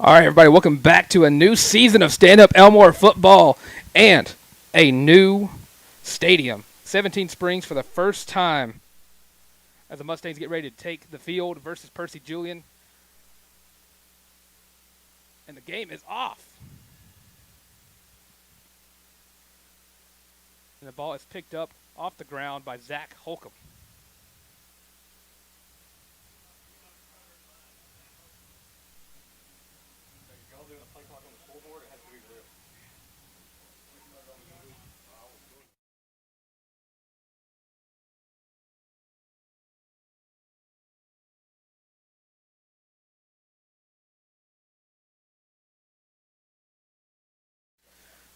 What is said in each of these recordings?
All right, everybody, welcome back to a new season of Stanhope Elmore football and a new stadium. 17 Springs for the first time as the Mustangs get ready to take the field versus Percy Julian. And the game is off. And the ball is picked up off the ground by Zach Holcomb.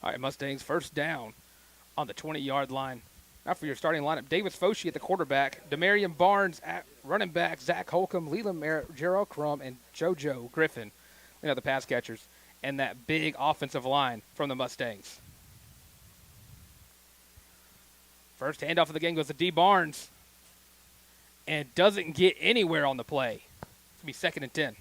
All right, Mustangs first down on the 20-yard line. Now for your starting lineup, Davis Foshee at the quarterback, Demarion Barnes at running back, Zach Holcomb, Leland Merritt, Gerald Crum, and JoJo Griffin, the pass catchers, and that big offensive line from the Mustangs. First handoff of the game goes to D. Barnes, and doesn't get anywhere on the play. It's going to be 2nd and 10.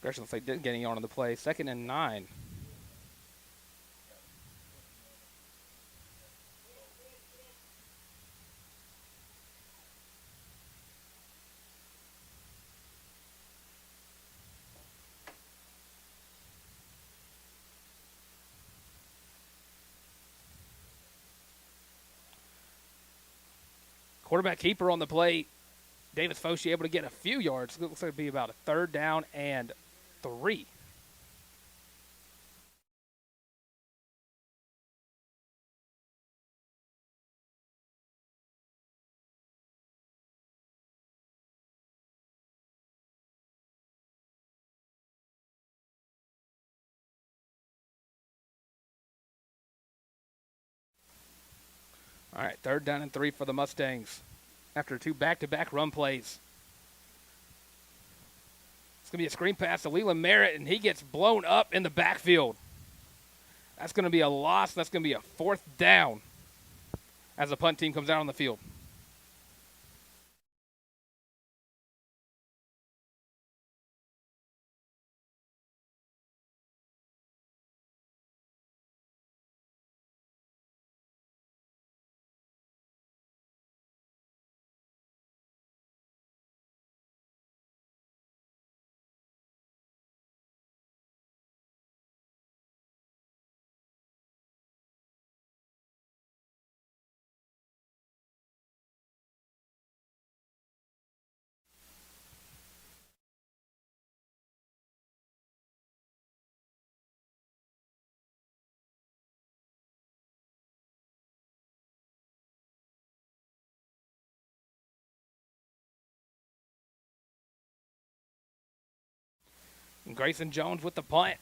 Gresham looks like didn't get any on the play. 2nd and 9. Quarterback keeper on the play. Davis Foshee able to get a few yards. It looks like it'll be about a 3rd down and 3. All right, 3rd down and 3 for the Mustangs after 2 back-to-back run plays. It's going to be a screen pass to Leland Merritt, and he gets blown up in the backfield. That's going to be a loss. That's going to be a 4th down as the punt team comes out on the field. And Grayson Jones with the punt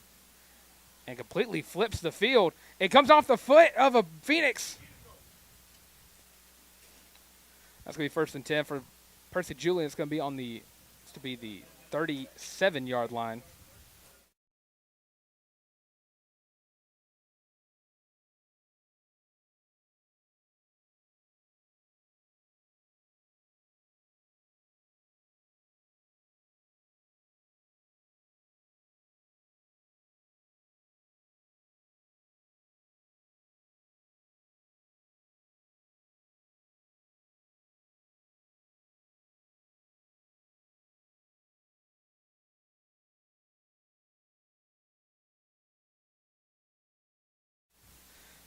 and completely flips the field. It comes off the foot of a Phoenix. That's going to be 1st and 10 for Percy Julian. It's going to be on the 37-yard line.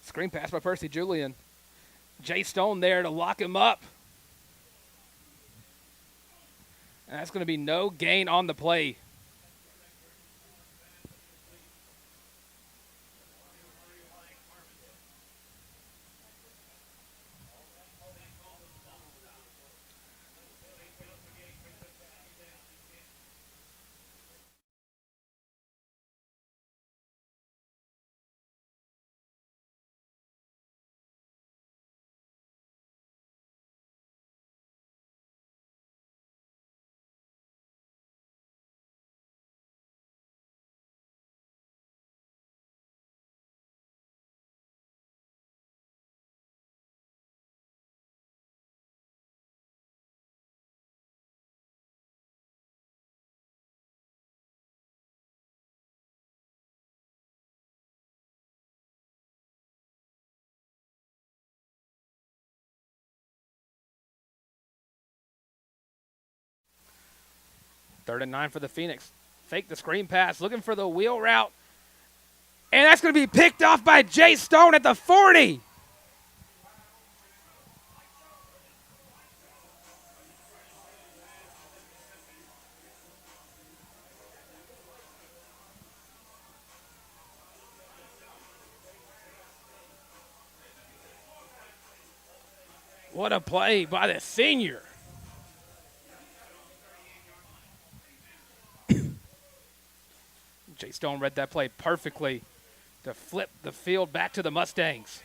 Screen pass by Percy Julian. Jay Stone there to lock him up. And that's going to be no gain on the play. 3rd and 9 for the Phoenix. Fake the screen pass, looking for the wheel route. And that's going to be picked off by Jay Stone at the 40. What a play by the senior. Jay Stone read that play perfectly to flip the field back to the Mustangs.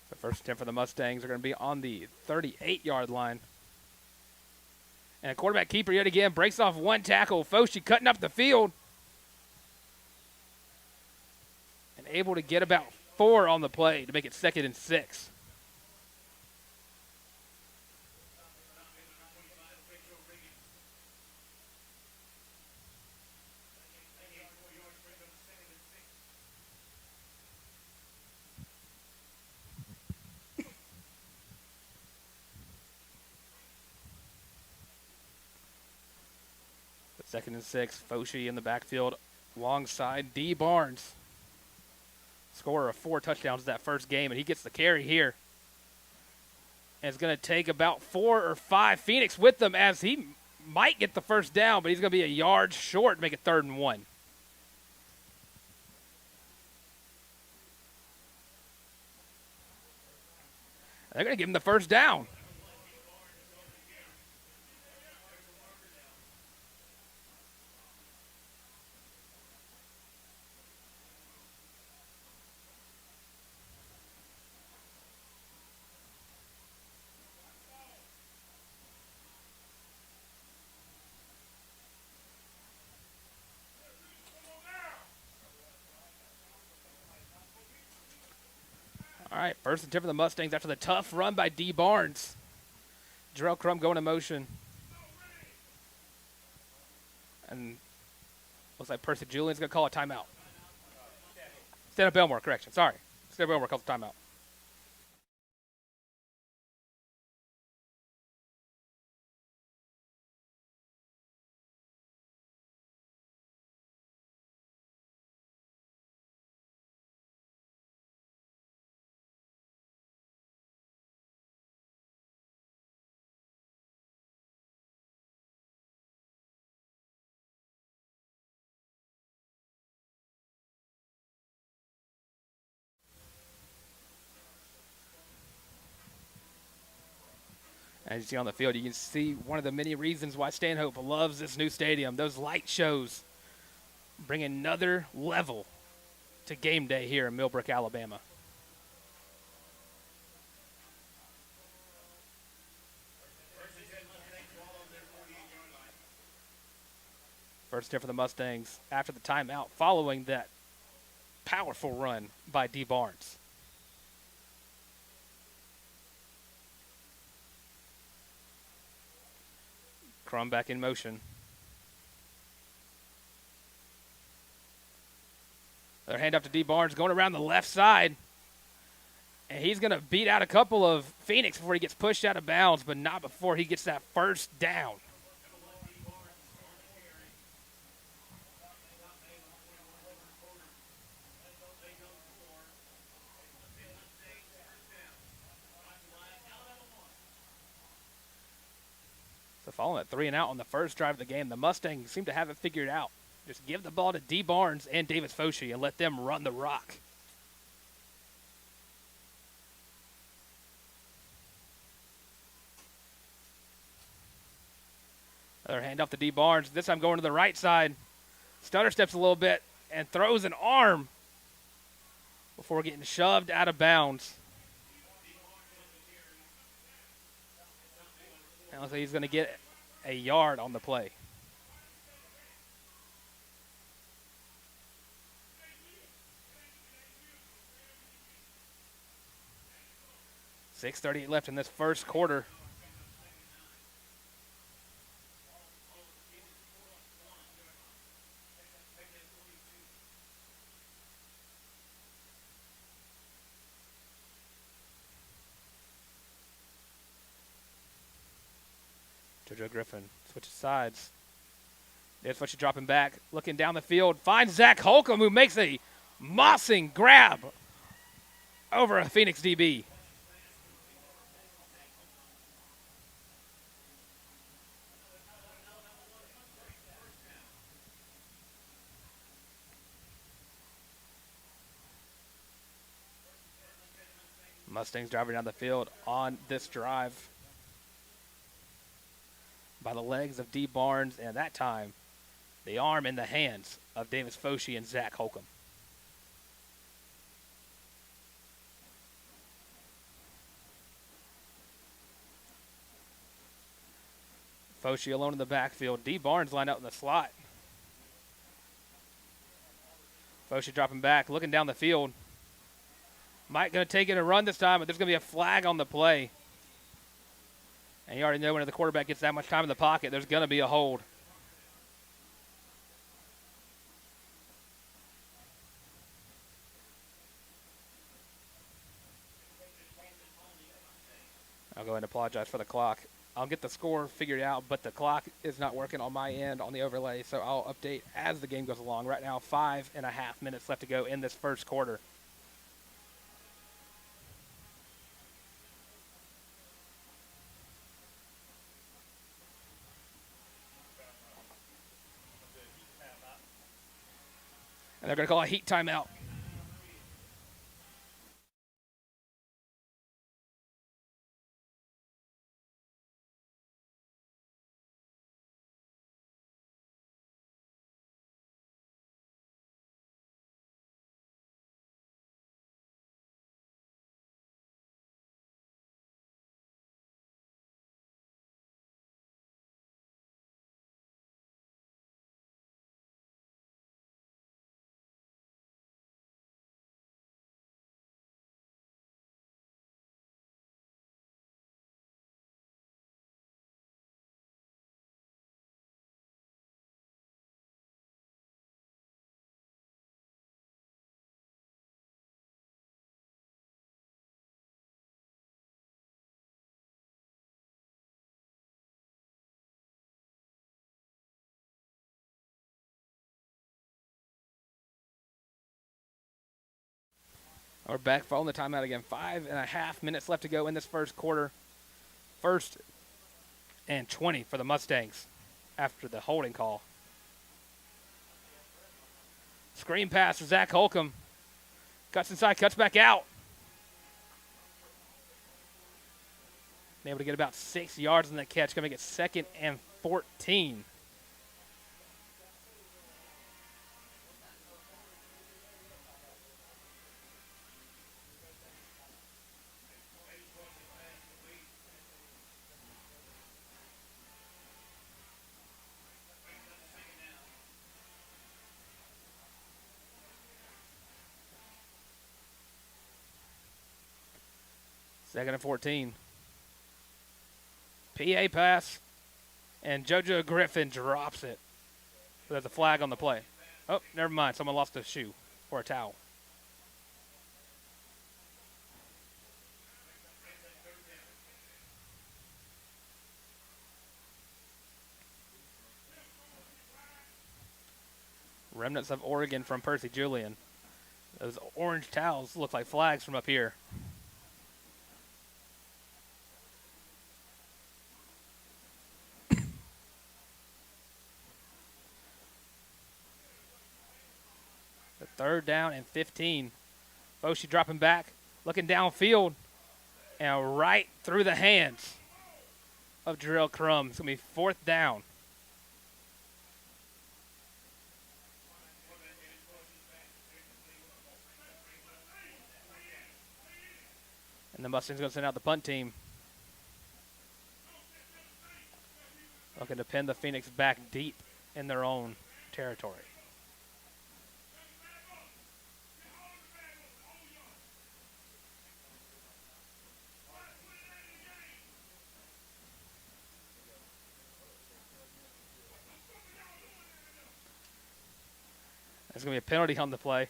The first 10 for the Mustangs are going to be on the 38-yard line. And a quarterback keeper yet again breaks off one tackle. Foshi cutting up the field. And able to get about 4 on the play to make it 2nd and 6. Second and 6, Foshi in the backfield alongside D. Barnes. Scorer of 4 touchdowns that first game, and he gets the carry here. And it's going to take about 4 or 5 Phoenix with them as he might get the first down, but he's going to be a yard short to make it 3rd and 1. They're going to give him the first down. All right, 1st and 10 for the Mustangs after the tough run by D. Barnes. Jarrell Crum going in motion. And looks like Percy Julian's going to call a timeout. Stanhope Elmore, correction. Sorry. Stanhope Elmore calls a timeout. As you see on the field, you can see one of the many reasons why Stanhope loves this new stadium. Those light shows bring another level to game day here in Millbrook, Alabama. First 10 for the Mustangs after the timeout following that powerful run by D. Barnes. Crum back in motion. Their handoff to D. Barnes going around the left side. And he's going to beat out a couple of Phoenix before he gets pushed out of bounds, but not before he gets that first down. So following that 3 and out on the first drive of the game, the Mustangs seem to have it figured out. Just give the ball to D. Barnes and Davis Foshi and let them run the rock. Another handoff to D. Barnes. This time going to the right side. Stutter steps a little bit and throws an arm before getting shoved out of bounds. Now he's going to get a yard on the play. .6:38 left in this first quarter. JoJo Griffin switches sides. There's Foshi dropping back, looking down the field. Finds Zach Holcomb, who makes a mossing grab over a Phoenix DB. Mustangs driving down the field on this drive by the legs of D. Barnes, and that time, the arm in the hands of Davis Foshi and Zach Holcomb. Foshi alone in the backfield. D. Barnes lined up in the slot. Foshi dropping back, looking down the field. Mike going to take it and run this time, but there's going to be a flag on the play. And you already know when the quarterback gets that much time in the pocket, there's going to be a hold. I'll go ahead and apologize for the clock. I'll get the score figured out, but the clock is not working on my end on the overlay, so I'll update as the game goes along. Right now, 5.5 minutes left to go in this first quarter. And they're going to call a heat timeout. We're back following the timeout again. 5.5 minutes left to go in this first quarter. 1st and 20 for the Mustangs after the holding call. Screen pass for Zach Holcomb. Cuts inside, cuts back out. Been able to get about 6 yards on that catch. Going to make it 2nd and 14. Second and 14. PA pass, and JoJo Griffin drops it. But there's a flag on the play. Oh, never mind. Someone lost a shoe or a towel. Remnants of Oregon from Percy Julian. Those orange towels look like flags from up here. Third down and 15. Foshi dropping back, looking downfield, and right through the hands of Jarrell Crum. It's going to be 4th down. And the Mustangs going to send out the punt team. Looking to pin the Phoenix back deep in their own territory. There's going to be a penalty on the play.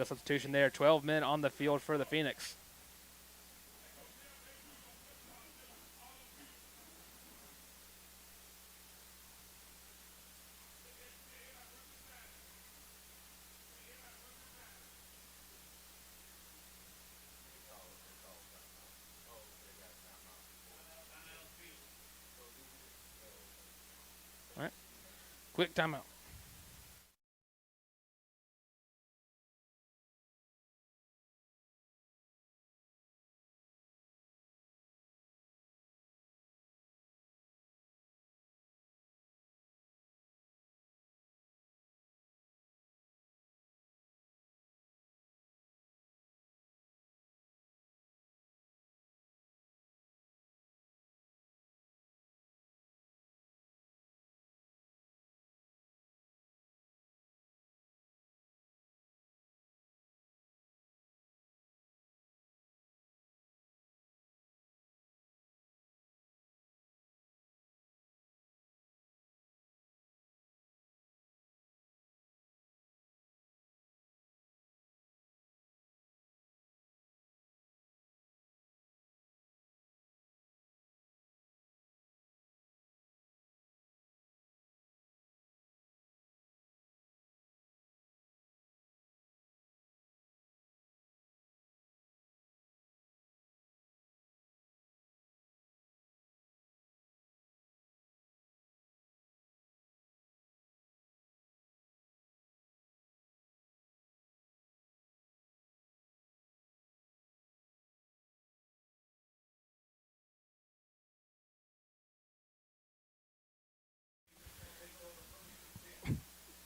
the substitution there. 12 men on the field for the Phoenix. All right. Quick timeout.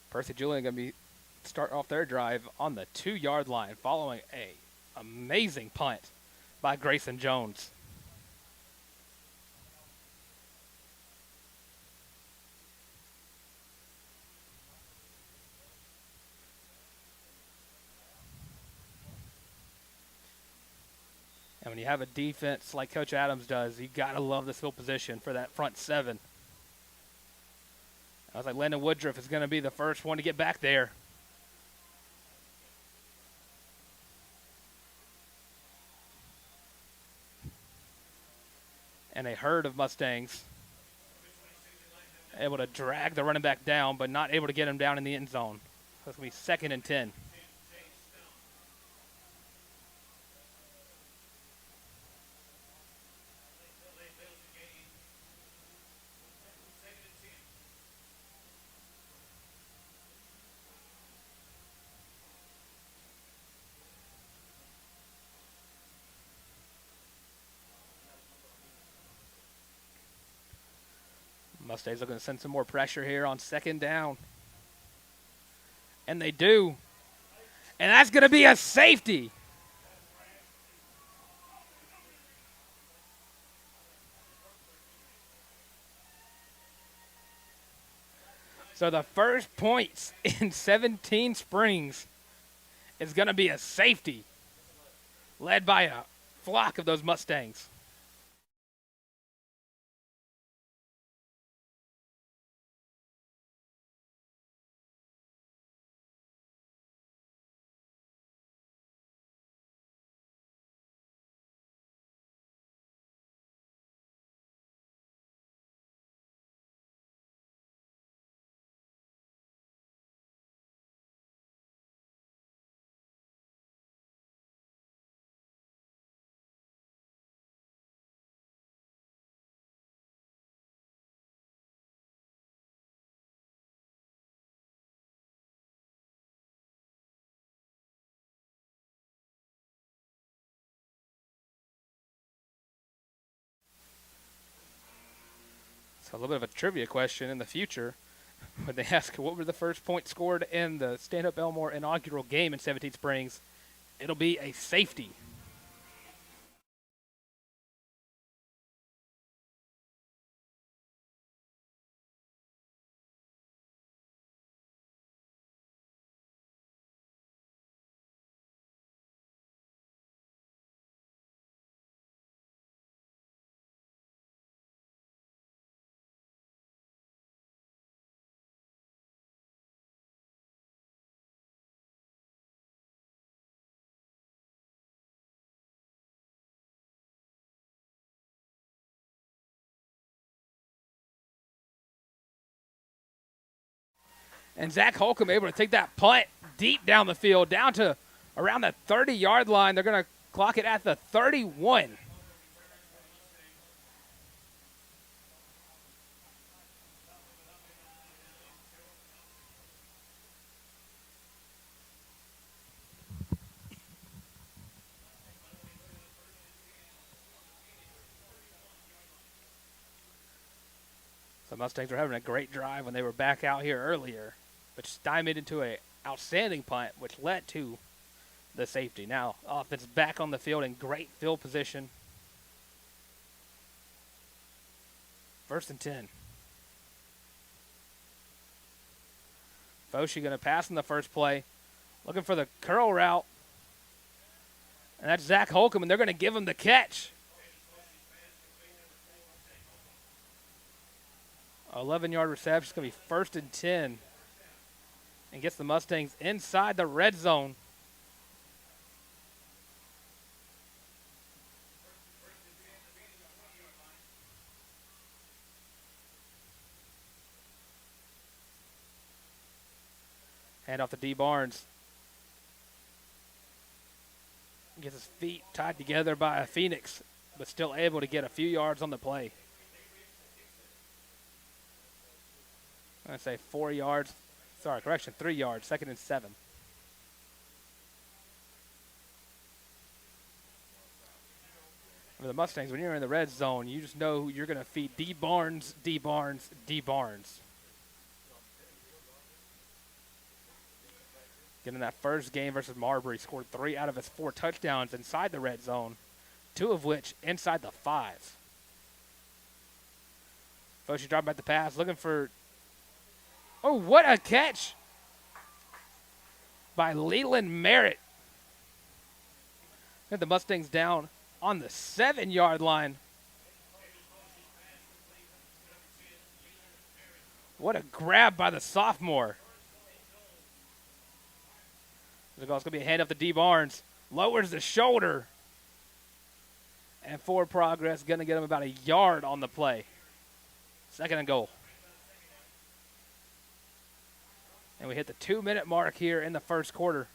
Percy Julian going to be starting off their drive on the 2-yard line following a amazing punt by Grayson Jones. And when you have a defense like Coach Adams does, you got to love this field position for that front seven. I was like, Landon Woodruff is going to be the first one to get back there. And a herd of Mustangs able to drag the running back down, but not able to get him down in the end zone. So it's going to be 2nd and 10. Mustangs looking to send some more pressure here on 2nd down. And they do. And that's going to be a safety. So the first points in 17 Springs is going to be a safety led by a flock of those Mustangs. So a little bit of a trivia question in the future. When they ask what were the first points scored in the Stanhope Elmore inaugural game in 17 Springs, it'll be a safety. And Zach Holcomb able to take that punt deep down the field, down to around the 30-yard line. They're going to clock it at the 31. The Mustangs were having a great drive when they were back out here earlier, which stymied into an outstanding punt, which led to the safety. Now, offense back on the field in great field position. 1st and 10. Foshi going to pass in the first play, looking for the curl route. And that's Zach Holcomb, and they're going to give him the catch. 11-yard reception. It's going to be 1st and 10. And gets the Mustangs inside the red zone. Hand off to D. Barnes. Gets his feet tied together by a Phoenix, but still able to get a few yards on the play. I'm going to say 4 yards. Sorry, correction, 3 yards. 2nd and 7. For the Mustangs, when you're in the red zone, you just know you're going to feed D. Barnes, D. Barnes, D. Barnes. Getting that first game versus Marbury, scored 3 out of his 4 touchdowns inside the red zone, 2 of which inside the 5. Foshi dropped back the pass, looking for, oh, what a catch by Leland Merritt. Got the Mustangs down on the 7-yard line. What a grab by the sophomore. It's going to be a hand up to D. Barnes. Lowers the shoulder. And forward progress, going to get him about a yard on the play. 2nd and goal. And we hit the 2-minute mark here in the first quarter.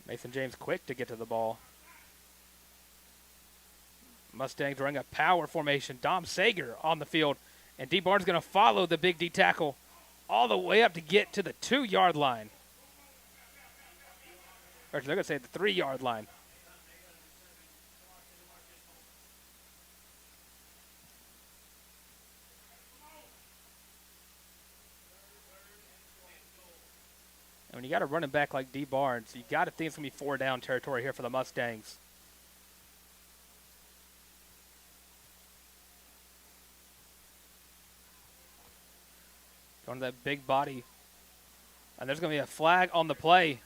Mason James quick to get to the ball. Mustangs running a power formation. Dom Sager on the field. And D. Barnes going to follow the big D tackle all the way up to get to the 2-yard line. Or they're going to say the 3-yard line. And when you got a running back like D. Barnes, you got to think it's going to be 4-down territory here for the Mustangs. Going to that big body. And there's going to be a flag on the play.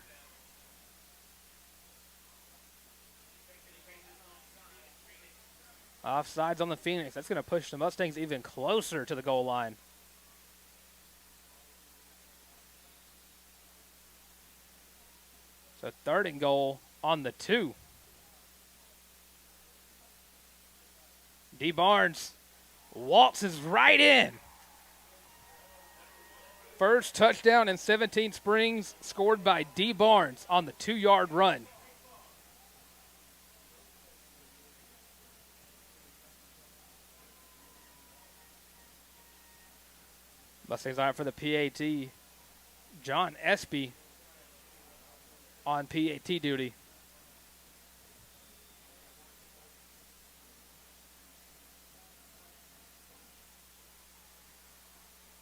Offsides on the Phoenix. That's going to push the Mustangs even closer to the goal line. So 3rd and goal on the 2. D. Barnes waltzes right in. First touchdown in 17 Springs scored by D. Barnes on the 2-yard run. Mustangs on for the PAT. John Espy on PAT duty.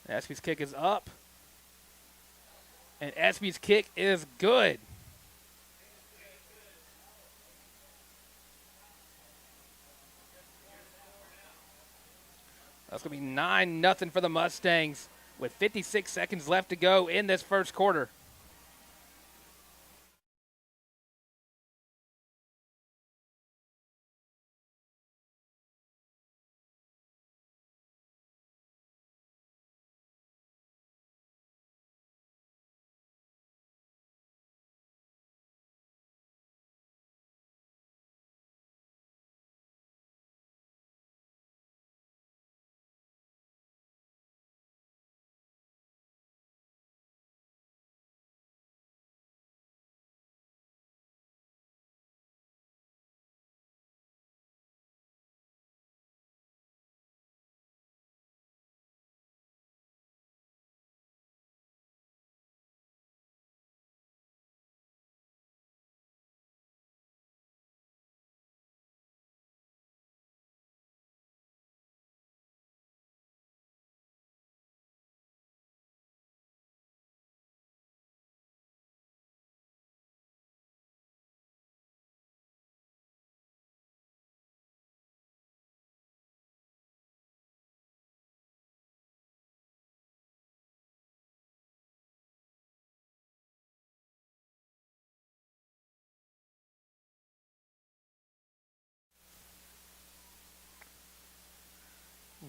Espy's kick is up. And Espy's kick is good. That's going to be 9-0 for the Mustangs with 56 seconds left to go in this first quarter.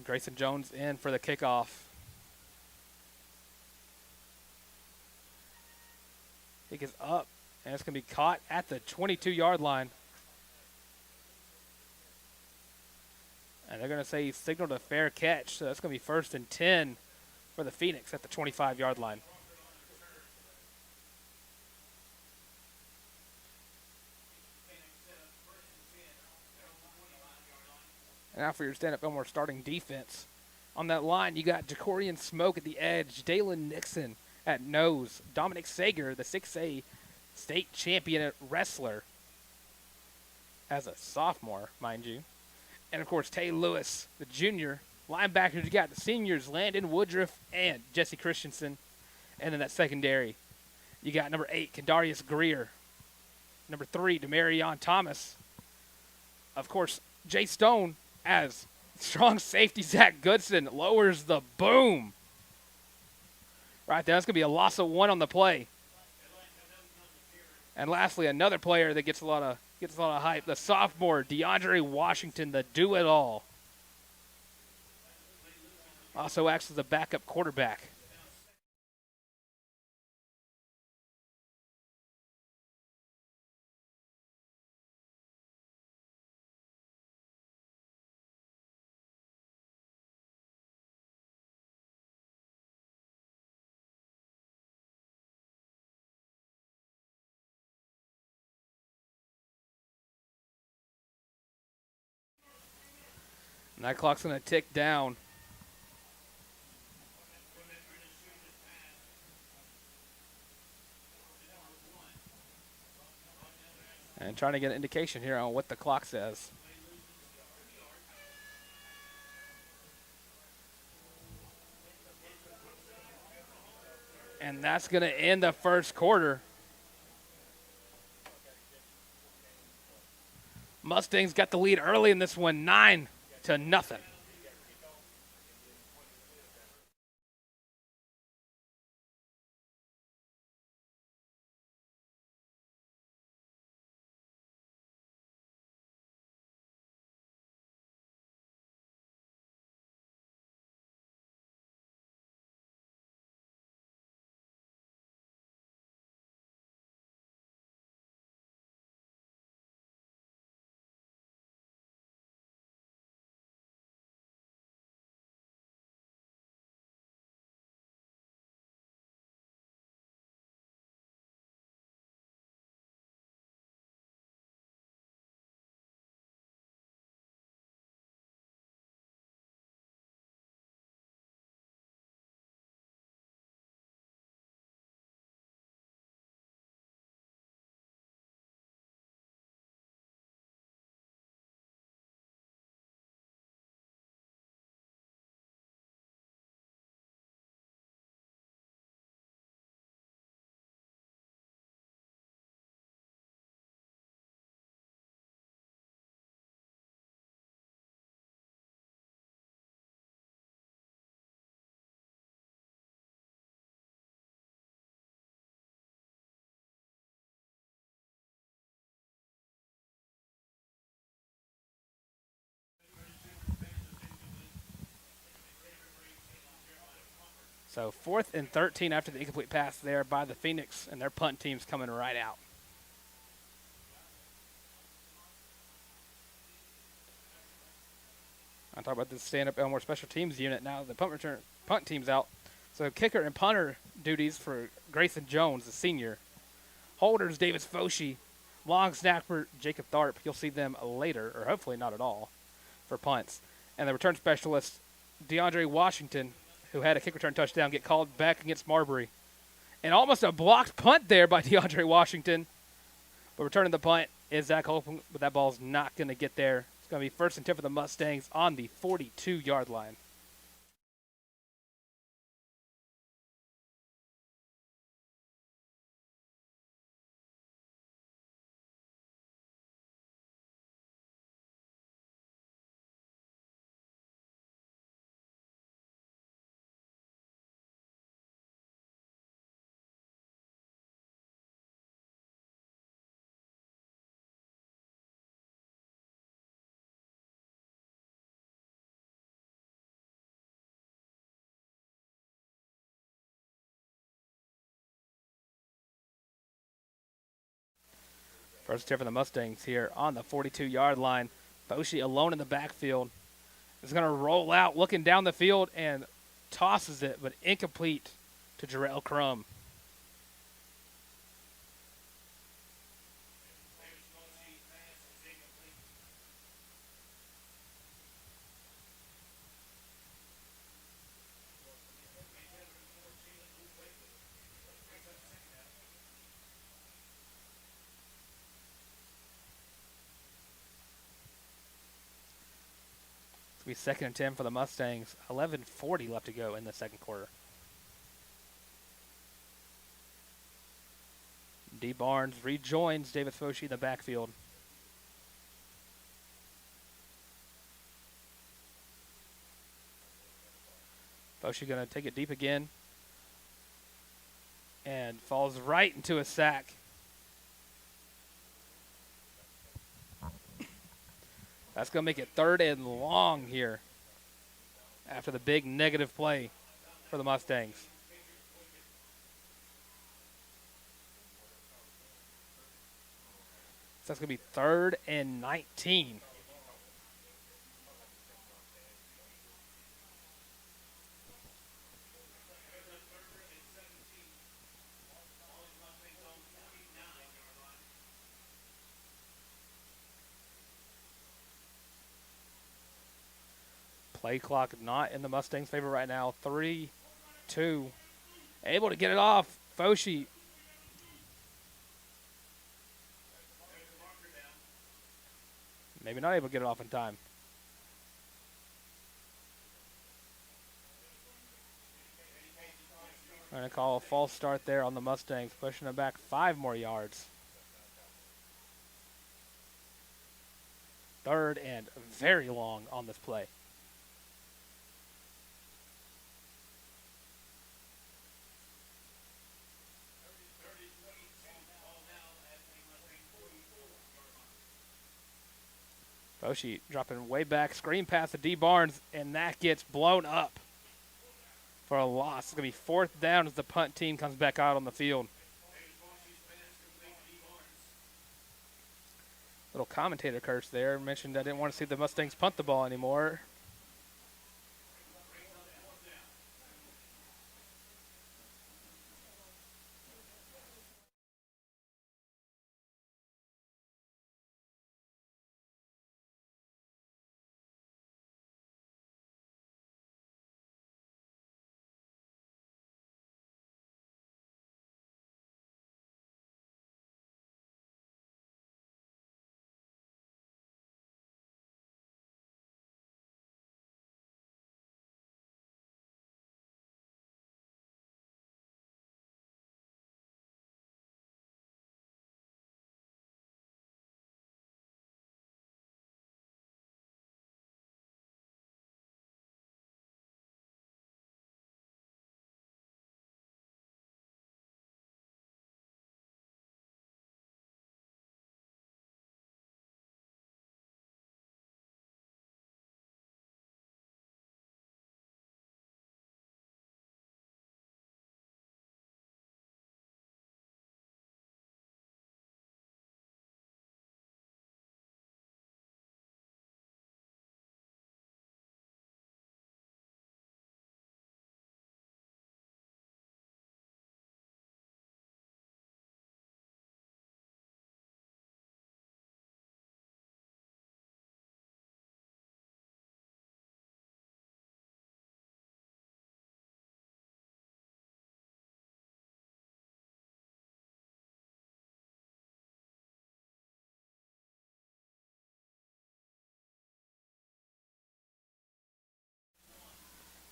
Grayson Jones in for the kickoff. He gets up, and it's going to be caught at the 22-yard line. And they're going to say he signaled a fair catch, so that's going to be 1st and 10 for the Phoenix at the 25-yard line. And now for your Stanhope Elmore starting defense. On that line, you got Jacorian Smoke at the edge, Dalen Nixon at nose, Dominic Sager, the 6A state champion wrestler, as a sophomore, mind you. And, of course, Tay Lewis, the junior. Linebackers, you got the seniors, Landon Woodruff and Jesse Christensen. And then that secondary, you got number 8, Kadarius Greer. Number 3, Demarion Thomas. Of course, Jay Stone as strong safety. Zach Goodson lowers the boom. Right there, that's going to be a loss of 1 on the play. And lastly, another player that gets a lot of hype, the sophomore, DeAndre Washington, the do-it-all. Also acts as a backup quarterback. And that clock's going to tick down. And trying to get an indication here on what the clock says. And that's going to end the first quarter. Mustangs got the lead early in this one, 9-0. So 4th and 13 after the incomplete pass there by the Phoenix, and their punt team's coming right out. I'll talk about the Stanhope Elmore special teams unit now. The punt team's out. So kicker and punter duties for Grayson Jones, the senior. Holders, Davis Foshee. Long snapper, Jacob Tharp. You'll see them later, or hopefully not at all, for punts. And the return specialist, DeAndre Washington, who had a kick return touchdown, get called back against Marbury. And almost a blocked punt there by DeAndre Washington. But returning the punt is Zach Holcomb, but that ball's not going to get there. It's going to be 1st and 10 for the Mustangs on the 42-yard line. First tip for the Mustangs here on the 42-yard line. Foshi alone in the backfield is going to roll out, looking down the field, and tosses it, but incomplete to Jarrell Crum. It's going to be 2nd and 10 for the Mustangs. 11:40 left to go in the second quarter. D. Barnes rejoins David Foshi in the backfield. Foshi going to take it deep again and falls right into a sack. That's going to make it 3rd and long here after the big negative play for the Mustangs. So that's going to be 3rd and 19. Play clock not in the Mustangs' favor right now. 3-2. Able to get it off. Foshi. Maybe not able to get it off in time. I'm going to call a false start there on the Mustangs, pushing it back 5 more yards. 3rd and very long on this play. Foshi dropping way back, screen pass to D. Barnes, and that gets blown up for a loss. It's going to be 4th down as the punt team comes back out on the field. Little commentator curse there. Mentioned I didn't want to see the Mustangs punt the ball anymore.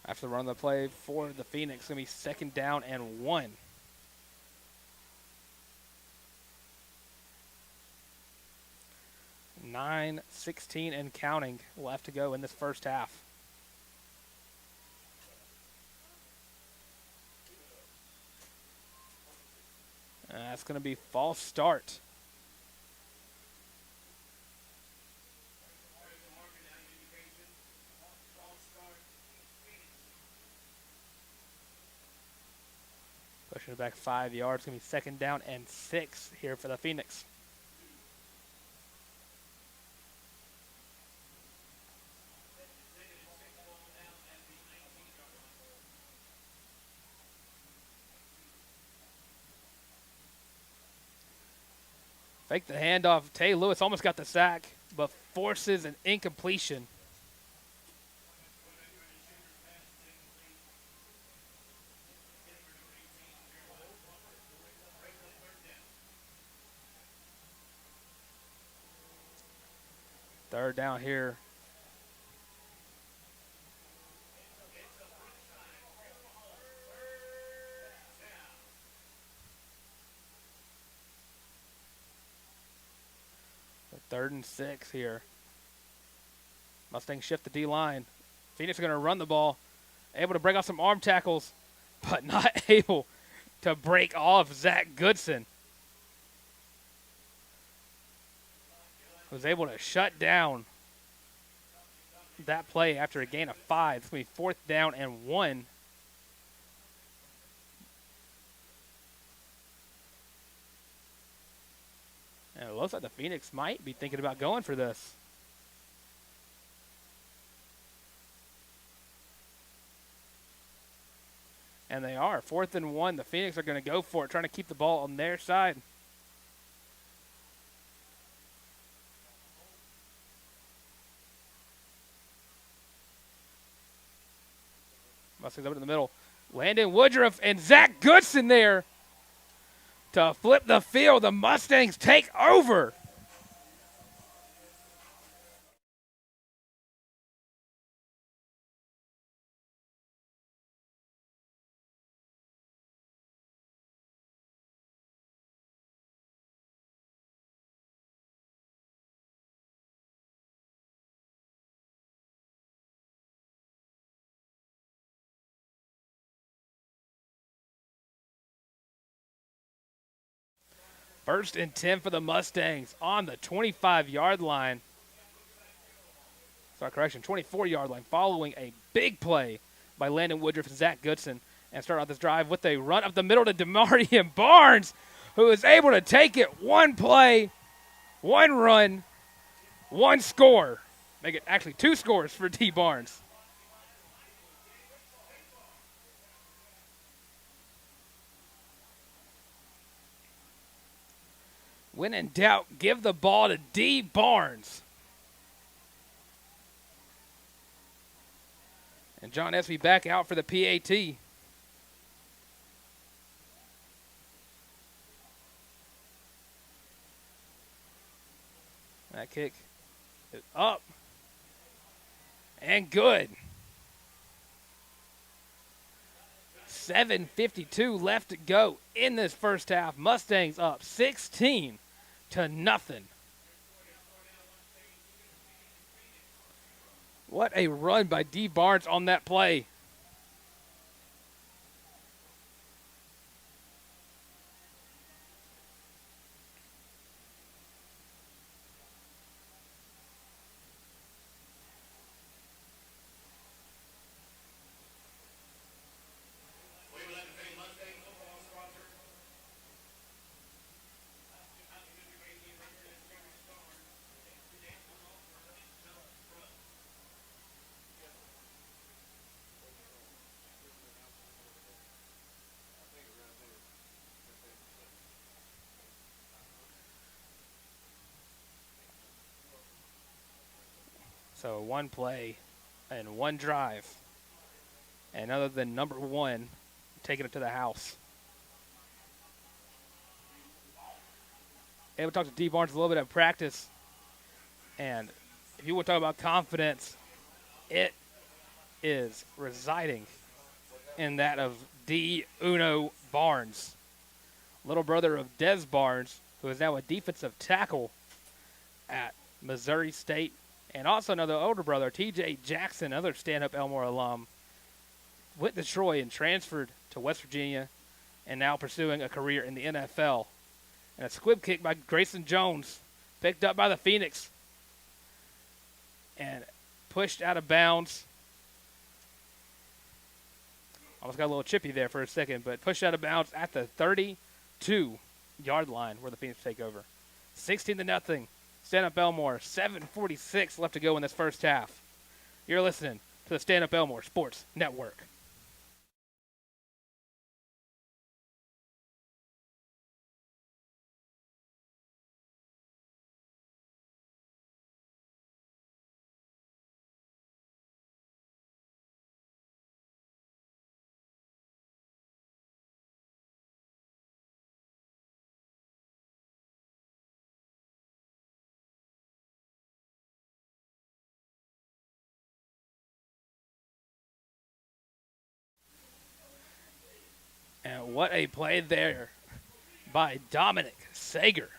After the run of the play for the Phoenix, it's going to be 2nd down and 1. Nine, 16 and counting left to go in this first half. That's going to be false start. Pushing it back 5 yards. It's going to be 2nd down and 6 here for the Phoenix. Fake the handoff. Tay Lewis almost got the sack, but forces an incompletion. Third down here. Third and 6 here. Mustangs shift the D-line. Phoenix are going to run the ball. Able to break off some arm tackles, but not able to break off Zach Goodson, who's able to shut down that play after a gain of 5. It's going to be 4th down and 1. And it looks like the Phoenix might be thinking about going for this. And they are. 4th and 1. The Phoenix are going to go for it, trying to keep the ball on their side. Mustangs over in the middle. Landon Woodruff and Zach Goodson there to flip the field. The Mustangs take over. First and 10 for the Mustangs on the 25-yard line. Sorry, correction, 24-yard line, following a big play by Landon Woodruff and Zach Goodson. And start out this drive with a run up the middle to Demarion Barnes, who is able to take it one play, one run, one score. Make it actually 2 scores for D. Barnes. When in doubt, give the ball to D. Barnes. And John Espy back out for the PAT. That kick is up and good. 7:52 left to go in this first half. Mustangs up 16-0. What a run by D. Barnes on that play. So one play and one drive. And other than number 1, taking it to the house. Able to talk to D. Barnes a little bit at practice. And if you want to talk about confidence, it is residing in that of D. Uno Barnes, little brother of Des Barnes, who is now a defensive tackle at Missouri State. And also another older brother, T.J. Jackson, another Stanhope Elmore alum, went to Troy and transferred to West Virginia and now pursuing a career in the NFL. And a squib kick by Grayson Jones, picked up by the Phoenix and pushed out of bounds. Almost got a little chippy there for a second, but pushed out of bounds at the 32-yard line where the Phoenix take over. 16-0. Stanhope Elmore, 7:46 left to go in this first half. You're listening to the Stanhope Elmore Sports Network. what a play there by Dominic Sager.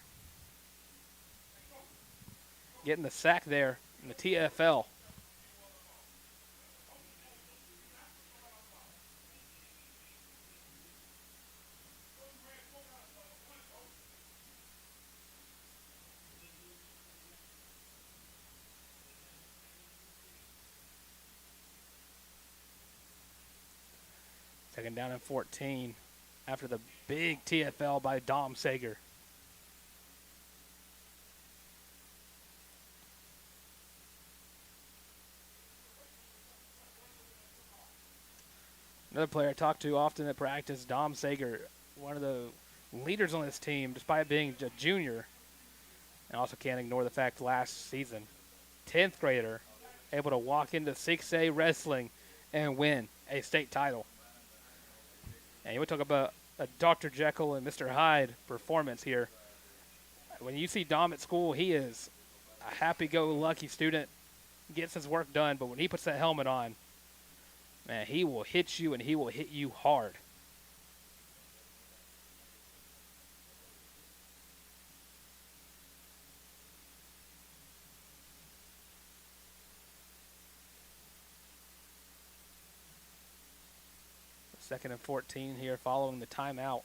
Getting the sack there in the TFL. Second down and 14 after the big TFL by Dom Sager. Another player I talk to often at practice, Dom Sager, one of the leaders on this team, despite being a junior. And also can't ignore the fact last season, 10th grader, able to walk into 6A wrestling and win a state title. And you would talk about a Dr. Jekyll and Mr. Hyde performance here. When you see Dom at school, he is a happy-go-lucky student, gets his work done, but when he puts that helmet on, man, he will hit you and he will hit you hard. Second and 14 here following the timeout.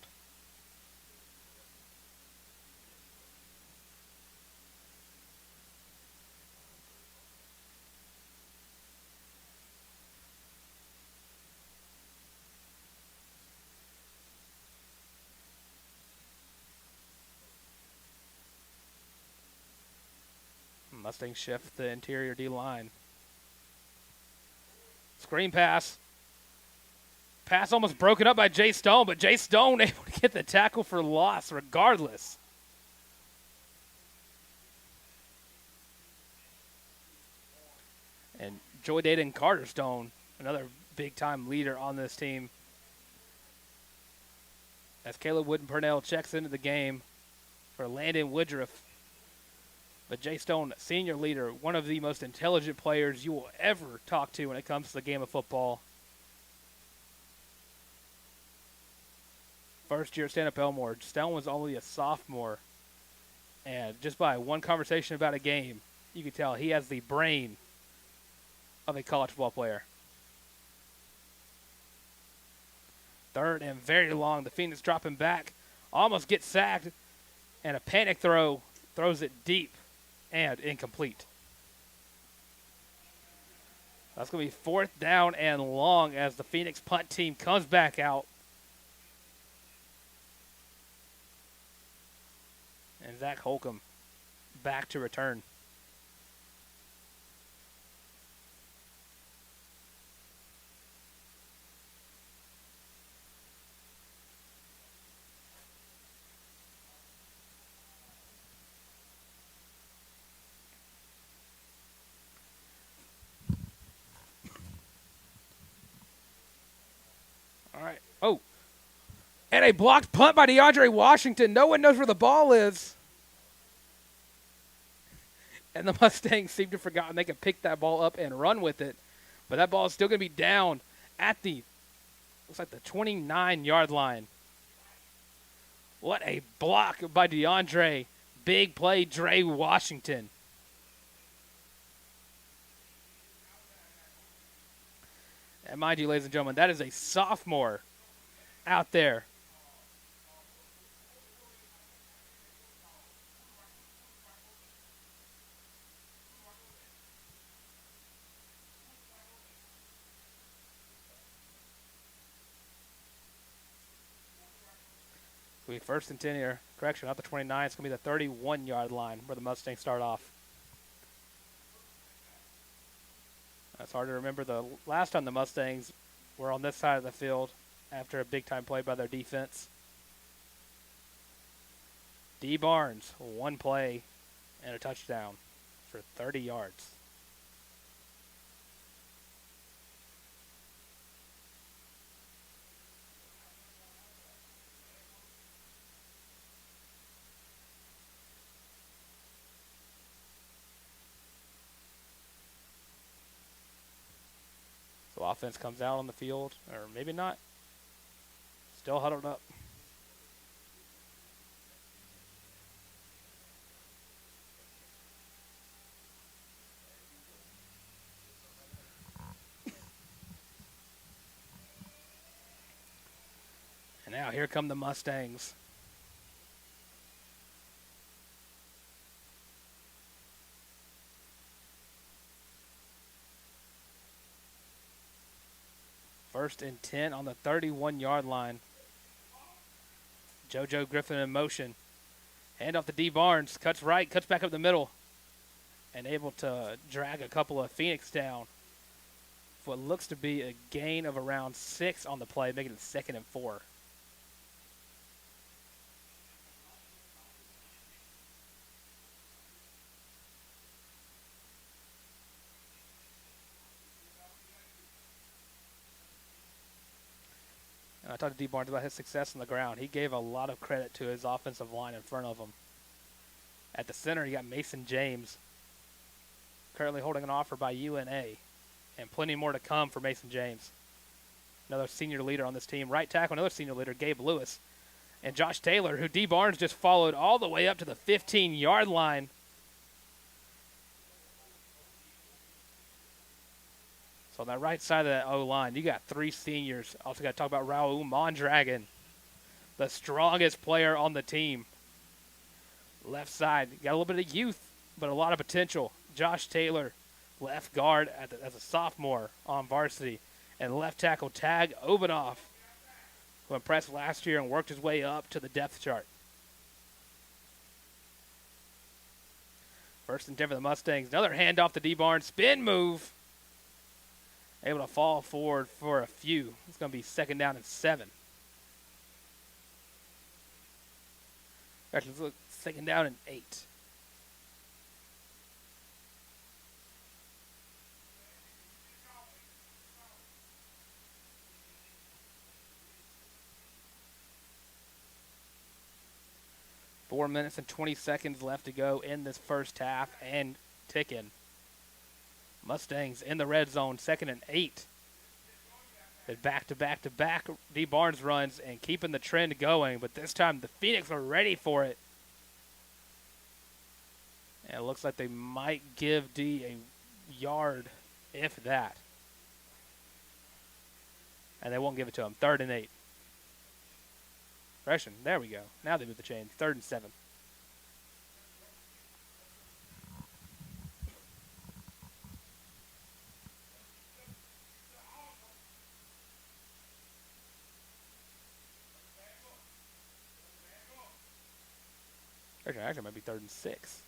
Mustangs shift the interior D-line. Screen pass. Pass almost broken up by Jay Stone, but Jay Stone able to get the tackle for loss regardless. And Joy Dayton Carter Stone, another big-time leader on this team. As Caleb Wooden-Purnell checks into the game for Landon Woodruff. But Jay Stone, senior leader, one of the most intelligent players you will ever talk to when it comes to the game of football. First year at Stanhope Elmore, Stone was only a sophomore. And just by one conversation about a game, you could tell he has the brain of a college football player. Third and very long. The Phoenix dropping back. Almost gets sacked. And a panic throw throws it deep and incomplete. That's going to be fourth down and long as the Phoenix punt team comes back out. And Zach Holcomb back to return. All right. Oh. And a blocked punt by DeAndre Washington. No one knows where the ball is. And the Mustangs seem to have forgotten they could pick that ball up and run with it. But that ball is still going to be down at the, looks like the 29-yard line. What a block by DeAndre. Big play, Dre Washington. And mind you, ladies and gentlemen, that is a sophomore out there. It'll be first and 10 here. Correction, not the 29. It's going to be the 31-yard line where the Mustangs start off. It's hard to remember the last time the Mustangs were on this side of the field after a big-time play by their defense. D. Barnes, one play and a touchdown for 30 yards. So offense comes out on the field, or maybe not. Still huddled up. And now here come the Mustangs. First and 10 on the 31-yard line. JoJo Griffin in motion. Hand off to D. Barnes. Cuts right, cuts back up the middle. And able to drag a couple of Phoenix down. What looks to be a gain of around 6 on the play, making it 2nd and 4. And I talked to D. Barnes about his success on the ground. He gave a lot of credit to his offensive line in front of him. At the center, you got Mason James, currently holding an offer by UNA. And plenty more to come for Mason James. Another senior leader on this team. Right tackle, another senior leader, Gabe Lewis. And Josh Taylor, who D. Barnes just followed all the way up to the 15-yard line. So on that right side of that O-line, you got 3 seniors. Also got to talk about Raul Mondragon, the strongest player on the team. Left side, got a little bit of youth, but a lot of potential. Josh Taylor, left guard as a sophomore on varsity. And left tackle Tag Obanoff, who impressed last year and worked his way up to the depth chart. First and 10 for the Mustangs. Another handoff to D. Barnes. Spin move. Able to fall forward for a few. It's going to be 2nd down and 7. Actually, look, 2nd down and 8. Four minutes and 20 seconds left to go in this first half and ticking. Mustangs in the red zone, 2nd and 8. Then back-to-back-to-back D. Barnes runs and keeping the trend going, but this time the Phoenix are ready for it. And it looks like they might give D a yard, if that. And they won't give it to him. 3rd and 8. Freshen. There we go. Now they move the chains. 3rd and 7. Actually, it might be 3rd and 6.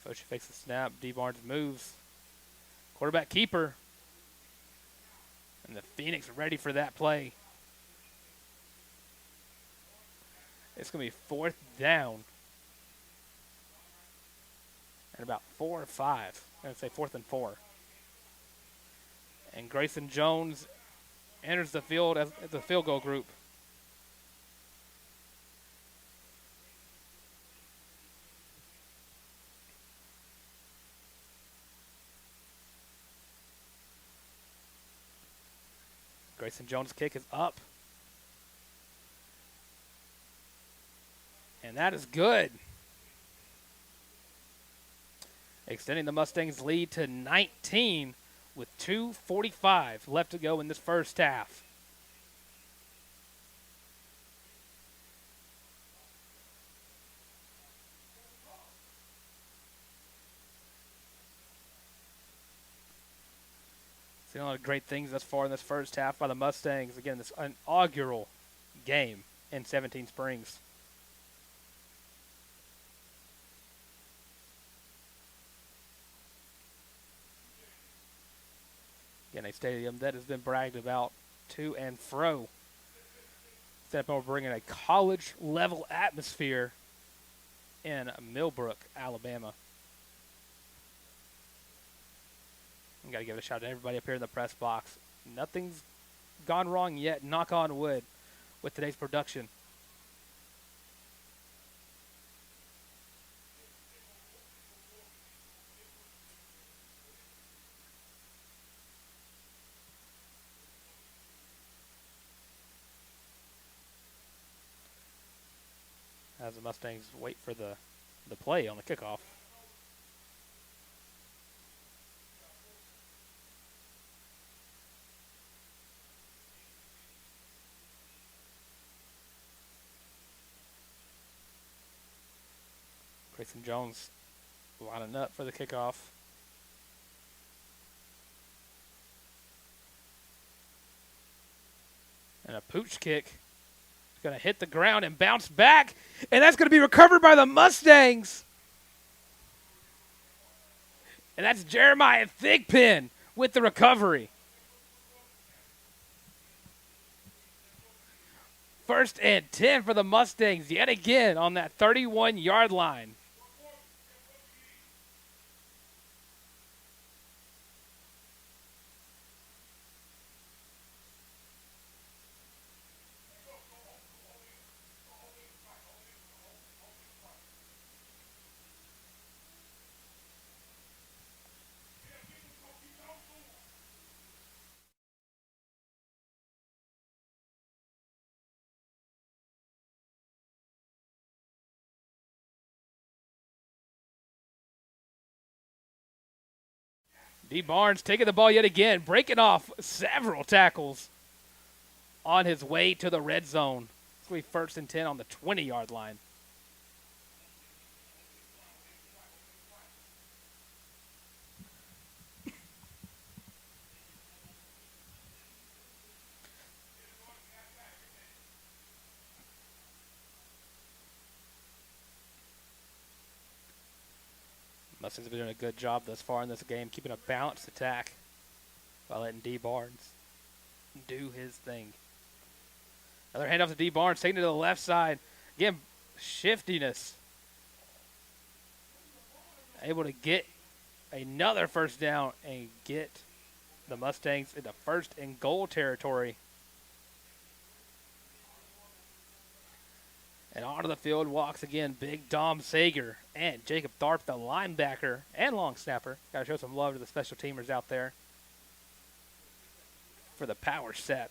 So she fakes the snap. D. Barnes moves. Quarterback keeper. And the Phoenix ready for that play. It's going to be 4th down. And about 4 or 5. I'm going to say 4th and 4. And Grayson Jones enters the field as the field goal group. Grayson Jones' kick is up. And that is good. Extending the Mustangs' lead to 19 with 2:45 left to go in this first half. Seen a lot of great things thus far in this first half by the Mustangs. Again, this inaugural game in 17 Springs. Again, a stadium that has been bragged about to and fro. Stanhope Elmore bringing a college-level atmosphere in Millbrook, Alabama. I got to give a shout out to everybody up here in the press box. Nothing's gone wrong yet, knock on wood, with today's production. as the Mustangs wait for the play on the kickoff. Grayson Jones lining up for the kickoff. And a pooch kick. It's going to hit the ground and bounce back. And that's going to be recovered by the Mustangs. And that's Jeremiah Thigpen with the recovery. First and 10 for the Mustangs yet again on that 31-yard line. D. Barnes taking the ball yet again, breaking off several tackles on his way to the red zone. It's going to be first and 10 on the 20-yard line. Mustangs have been doing a good job thus far in this game, keeping a balanced attack by letting D. Barnes do his thing. Another handoff to D. Barnes, taking it to the left side. Again, shiftiness. Able to get another first down and get the Mustangs into first and goal territory. And onto the field walks again Big Dom Sager and Jacob Tharp, the linebacker and long snapper. Got to show some love to the special teamers out there for the power set.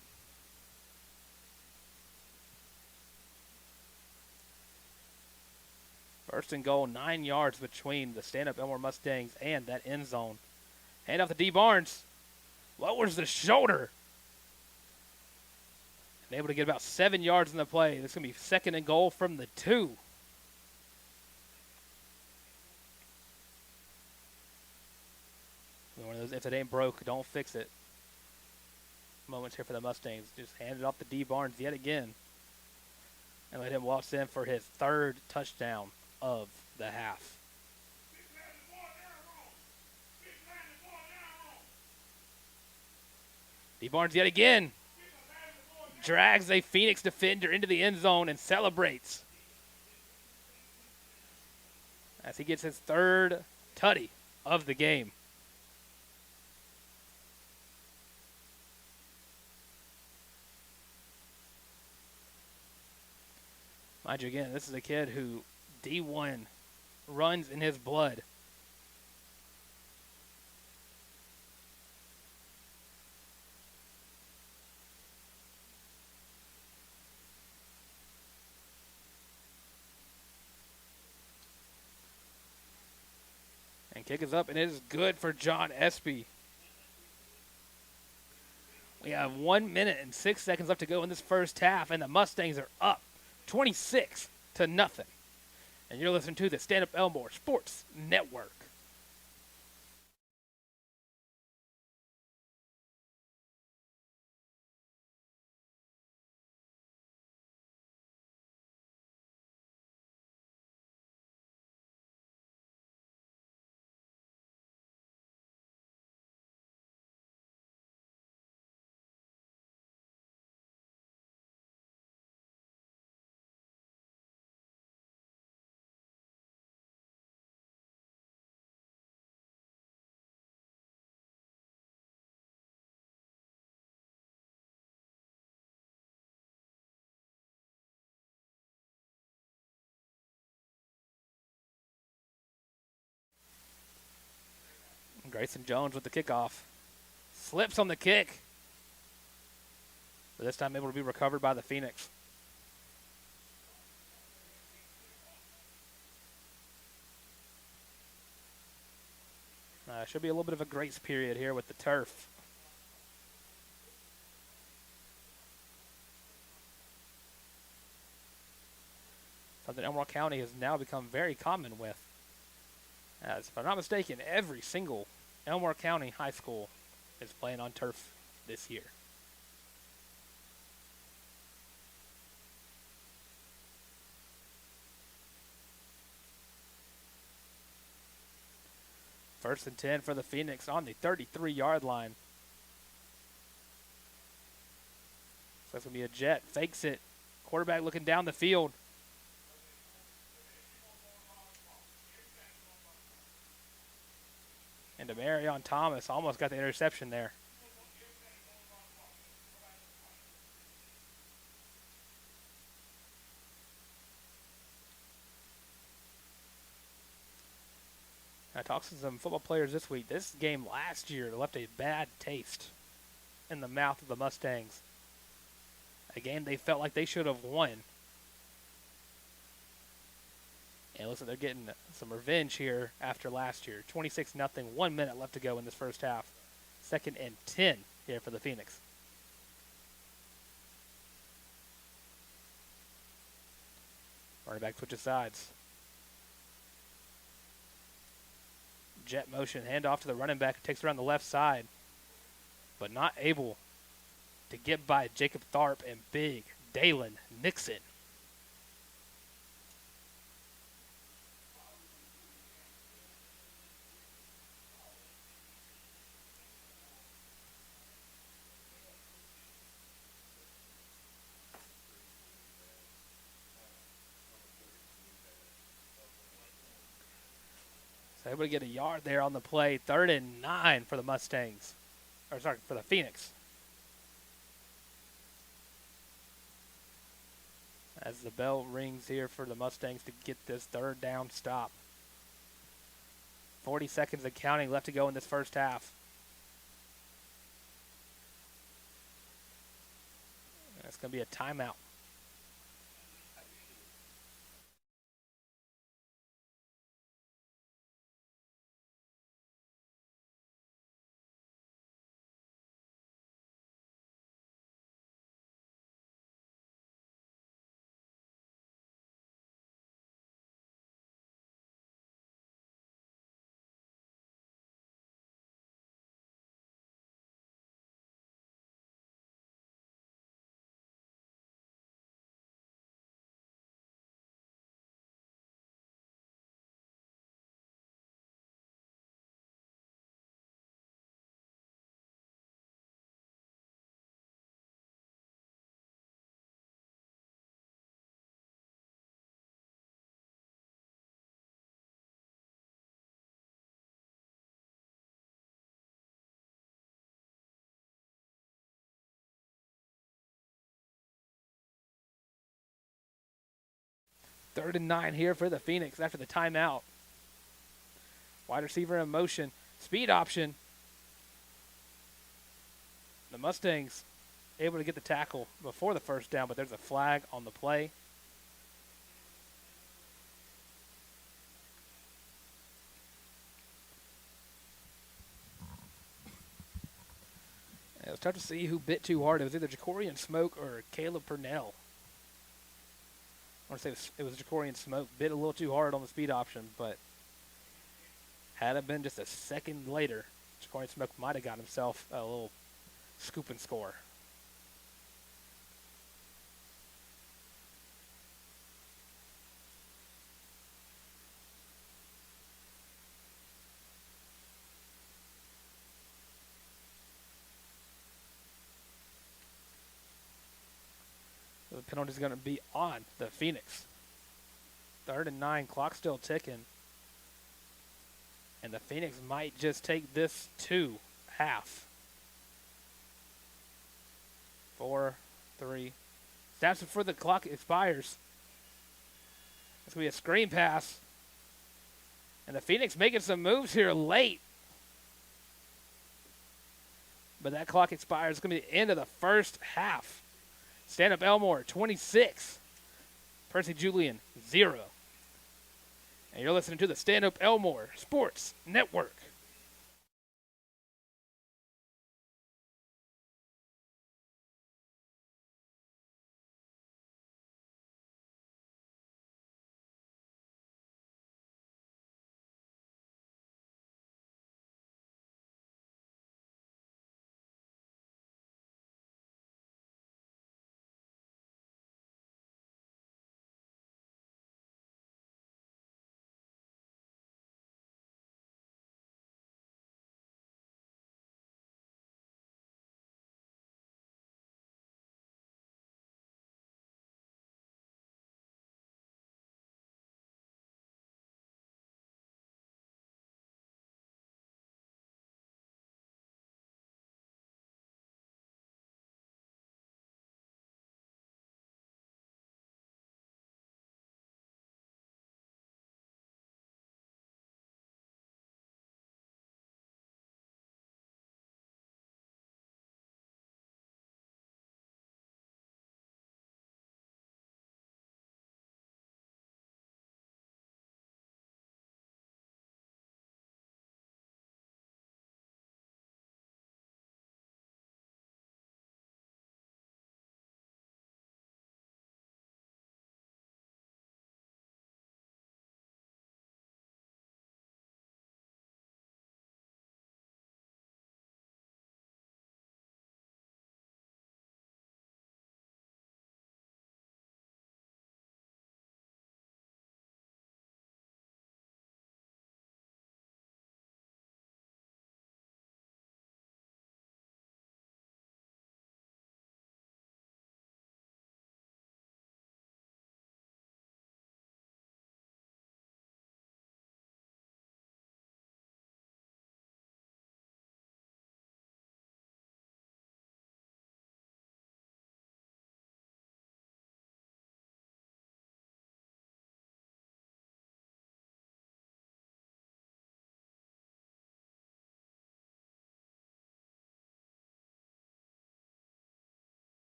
First and goal, 9 yards between the Stanhope Elmore Mustangs and that end zone. Hand off to D. Barnes. Lowers the shoulder. And able to get about 7 yards in the play. This is going to be second and goal from the 2. One of those, if it ain't broke, don't fix it. Moments here for the Mustangs. Just hand it off to D. Barnes yet again. And let him waltz in for his third touchdown of the half. D. Barnes yet again drags a Phoenix defender into the end zone and celebrates as he gets his third tutty of the game. Mind you, again, this is a kid who D1 runs in his blood. And kick is up, and it is good for John Espy. We have 1 minute and 6 seconds left to go in this first half, and the Mustangs are up 26-0. And you're listening to the Stanhope Elmore Sports Network. Grayson Jones with the kickoff. Slips on the kick. But this time able to be recovered by the Phoenix. Should be a little bit of a grace period here with the turf. Something Elmore County has now become very common with. As if I'm not mistaken, every single Elmore County high school is playing on turf this year. First and 10 for the Phoenix on the 33-yard line. So that's going to be a jet. Fakes it. Quarterback looking down the field. And Demarion Thomas almost got the interception there. I talked to some football players this week. This game last year left a bad taste in the mouth of the Mustangs. A game they felt like they should have won. And it looks like they're getting some revenge here after last year. 26-0, 1 minute left to go in this first half. 2nd and 10 here for the Phoenix. Running back switches sides. Jet motion, handoff to the running back, takes around the left side, but not able to get by Jacob Tharp and big Dalen Nixon. So able to get a yard there on the play. 3rd and 9 for the Mustangs. Or sorry, for the Phoenix. As the bell rings here for the Mustangs to get this 3rd down stop. 40 seconds of counting left to go in this first half. That's going to be a timeout. Third and 9 here for the Phoenix after the timeout. Wide receiver in motion. Speed option. The Mustangs able to get the tackle before the first down, but there's a flag on the play. It was tough to see who bit too hard. It was either Jacorian Smoke or Caleb Purnell. I want to say it was Jacorian Smoke. Bit a little too hard on the speed option, but had it been just a second later, Jacorian Smoke might have got himself a little scoop and score. The penalty is going to be on the Phoenix. 3rd and 9, clock still ticking. And the Phoenix might just take this to half. 4, 3. Snaps before the clock expires. It's going to be a screen pass. And the Phoenix making some moves here late. But that clock expires. It's going to be the end of the first half. Stanhope Elmore, 26. Percy Julian, 0. And you're listening to the Stanhope Elmore Sports Network.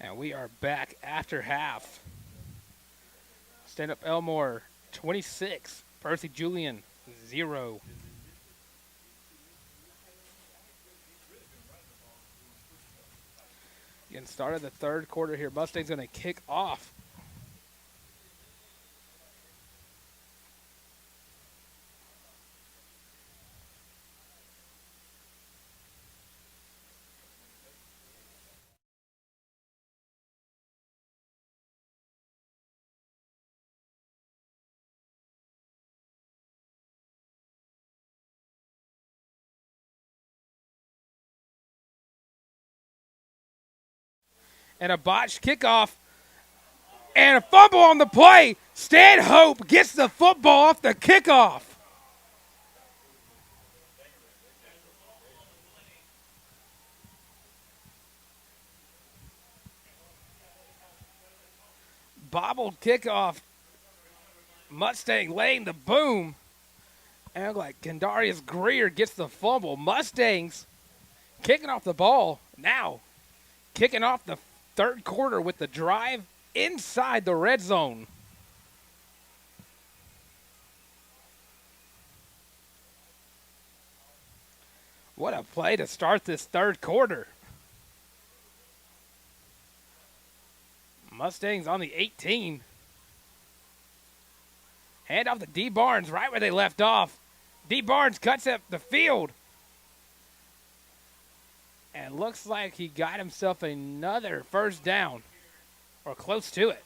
And we are back after half. Stanhope Elmore, 26. Percy Julian, 0. Getting started the third quarter here. Mustangs going to kick off. And a botched kickoff. And a fumble on the play. Stanhope gets the football off the kickoff. Bobbled kickoff. Mustang laying the boom. And like Kendarius Greer gets the fumble. Mustangs kicking off the ball now. Kicking off the third quarter with the drive inside the red zone. What a play to start this third quarter. Mustangs on the 18. Hand off to D. Barnes right where they left off. D. Barnes cuts up the field. And looks like he got himself another first down. Or close to it.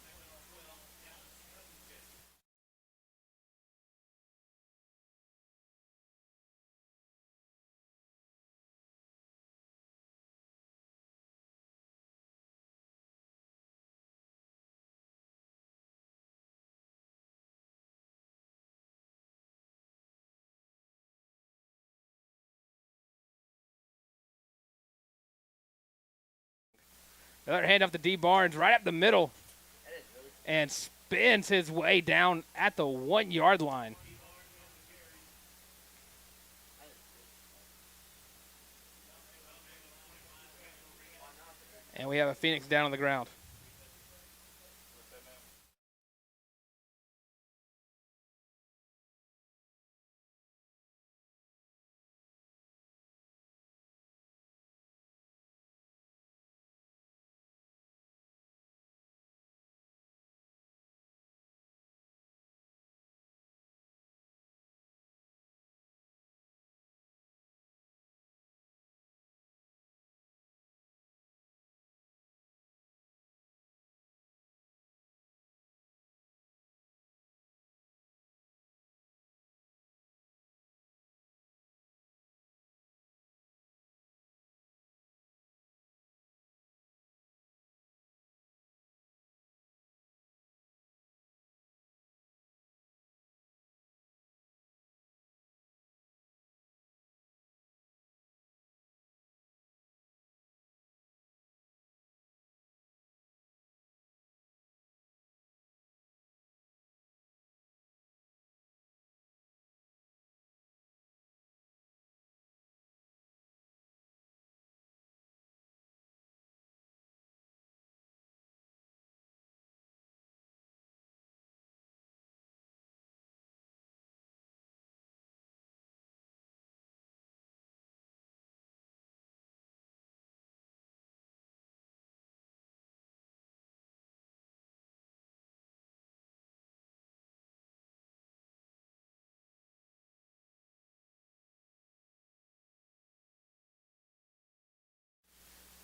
Another hand off to D. Barnes right up the middle. And spins his way down at the 1 yard line. And we have a Phoenix down on the ground.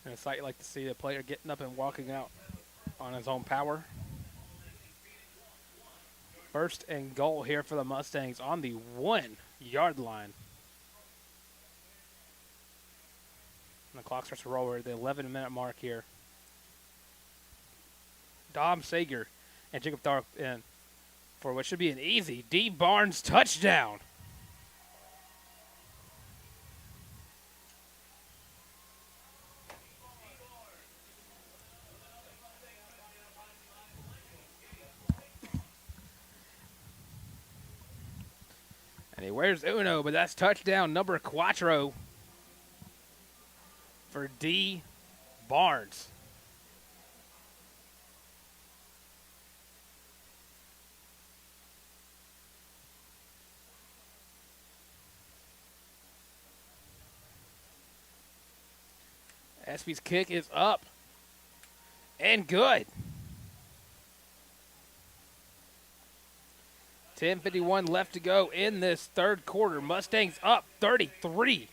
And it's like you like to see the player getting up and walking out on his own power. First and goal here for the Mustangs on the 1 yard line. And the clock starts to roll at the 11-minute mark here. Dom Sager and Jacob Tharp in for what should be an easy D. Barnes touchdown. And he wears uno, but that's touchdown number cuatro for D. Barnes. Espy's kick is up and good. 10:51 left to go in this third quarter. Mustangs up 33-0.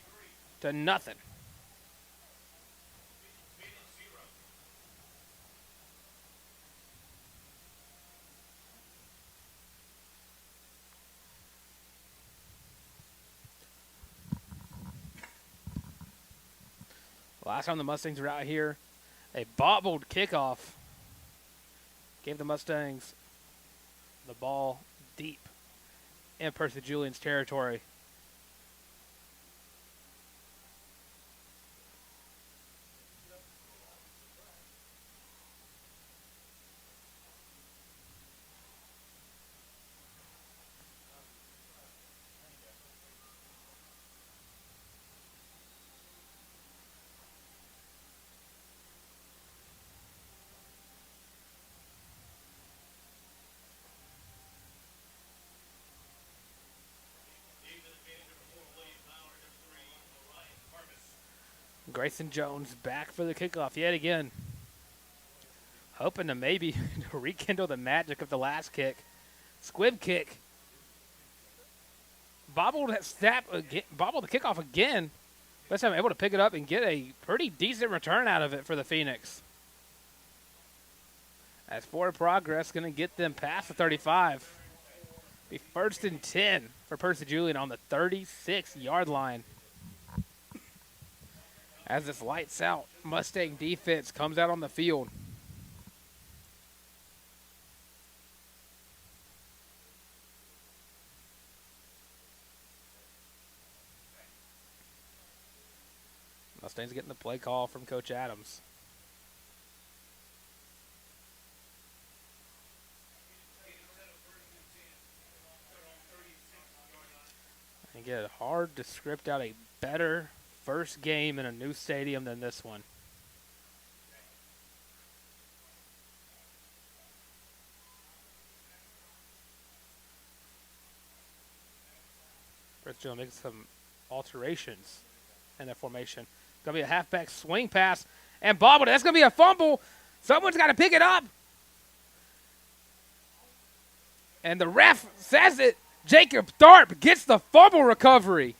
Last time the Mustangs were out here, a bobbled kickoff gave the Mustangs the ball deep in Percy Julian's territory. Grayson Jones back for the kickoff yet again. Hoping to maybe rekindle the magic of the last kick. Squib kick. Bobbled the kickoff again. This time able to pick it up and get a pretty decent return out of it for the Phoenix. As forward progress going to get them past the 35. Be 1st and 10 for Percy Julian on the 36-yard line. As this lights out Mustang defense comes out on the field. Mustangs getting the play call from Coach Adams. And get it hard to script out a better first game in a new stadium than this one. First, Joe makes some alterations in their formation. Going to be a halfback swing pass and bobbled. That's going to be a fumble. Someone's got to pick it up. And the ref says it. Jacob Tharp gets the fumble recovery.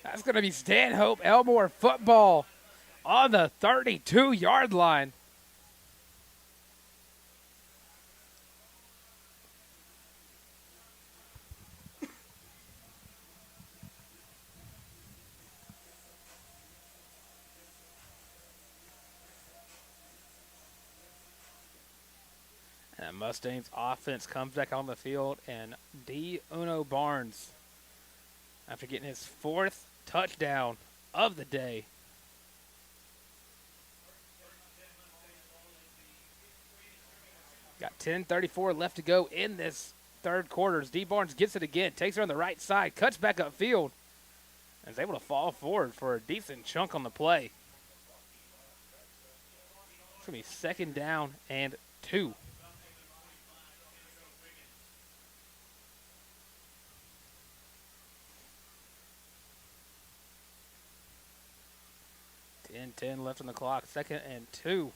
That's going to be Stanhope Elmore football on the 32-yard line. And the Mustangs offense comes back on the field, and D. Uno Barnes, after getting his 4th touchdown of the day. Got 10:34 left to go in this third quarter. D. Barnes gets it again, takes it on the right side, cuts back upfield, and is able to fall forward for a decent chunk on the play. It's going to be 2nd down and 2. And 10 left on the clock. 2nd and 2.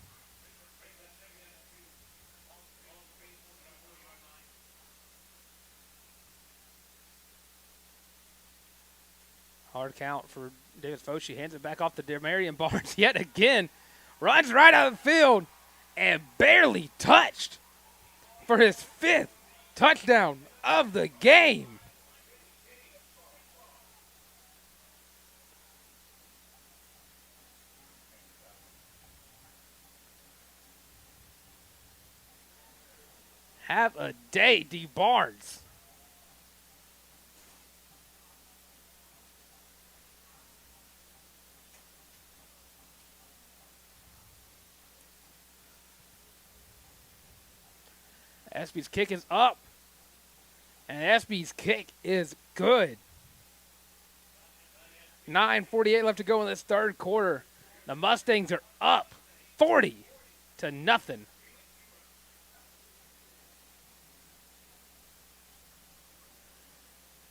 Hard count for Davis Foshee. Hands it back off to Demarion Barnes yet again. Runs right out of the field and barely touched for his 5th touchdown of the game. Have a day, D. Barnes. Espy's kick is up. And Espy's kick is good. 9:48 left to go in this third quarter. The Mustangs are up 40-0.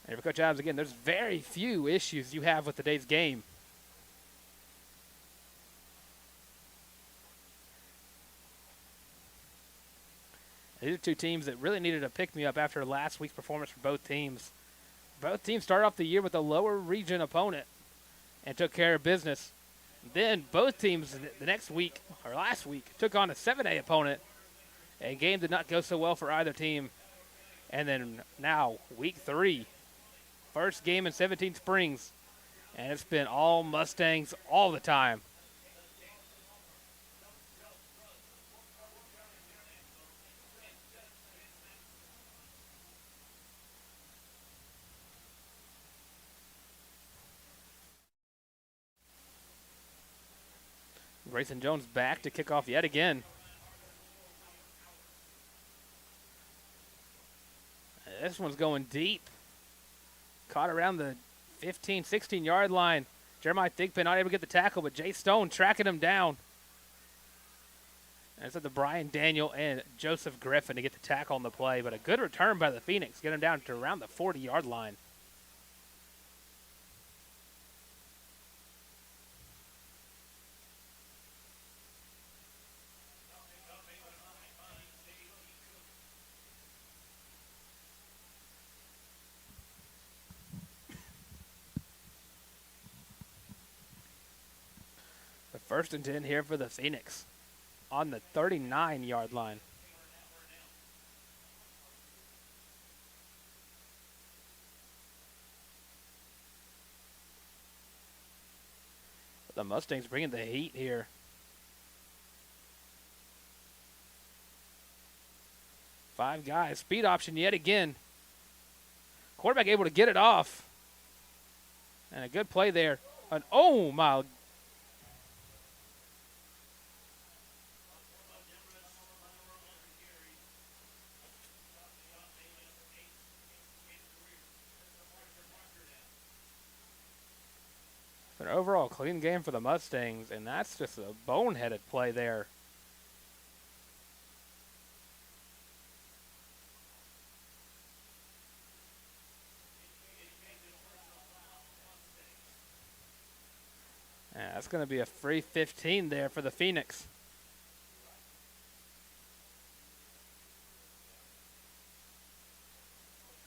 And for Coach Adams, again, there's very few issues you have with today's game. These are two teams that really needed a pick-me-up after last week's performance for both teams. Both teams started off the year with a lower region opponent and took care of business. Then both teams the next week, or last week, took on a 7A opponent. A game did not go so well for either team. And then now, week 3, first game in 17 Springs, and it's been all Mustangs all the time. Grayson Jones back to kick off yet again. This one's going deep. Caught around the 15, 16-yard line. Jeremiah Thigpen not able to get the tackle, but Jay Stone tracking him down. And it's up to Brian Daniel and Joseph Griffin to get the tackle on the play, but a good return by the Phoenix. Get him down to around the 40-yard line. First and 10 here for the Phoenix on the 39-yard line. The Mustangs bringing the heat here. Five guys. Speed option yet again. Quarterback able to get it off. And a good play there. Oh, my. An overall clean game for the Mustangs, and that's just a boneheaded play there. Yeah, that's going to be a free 15 there for the Phoenix.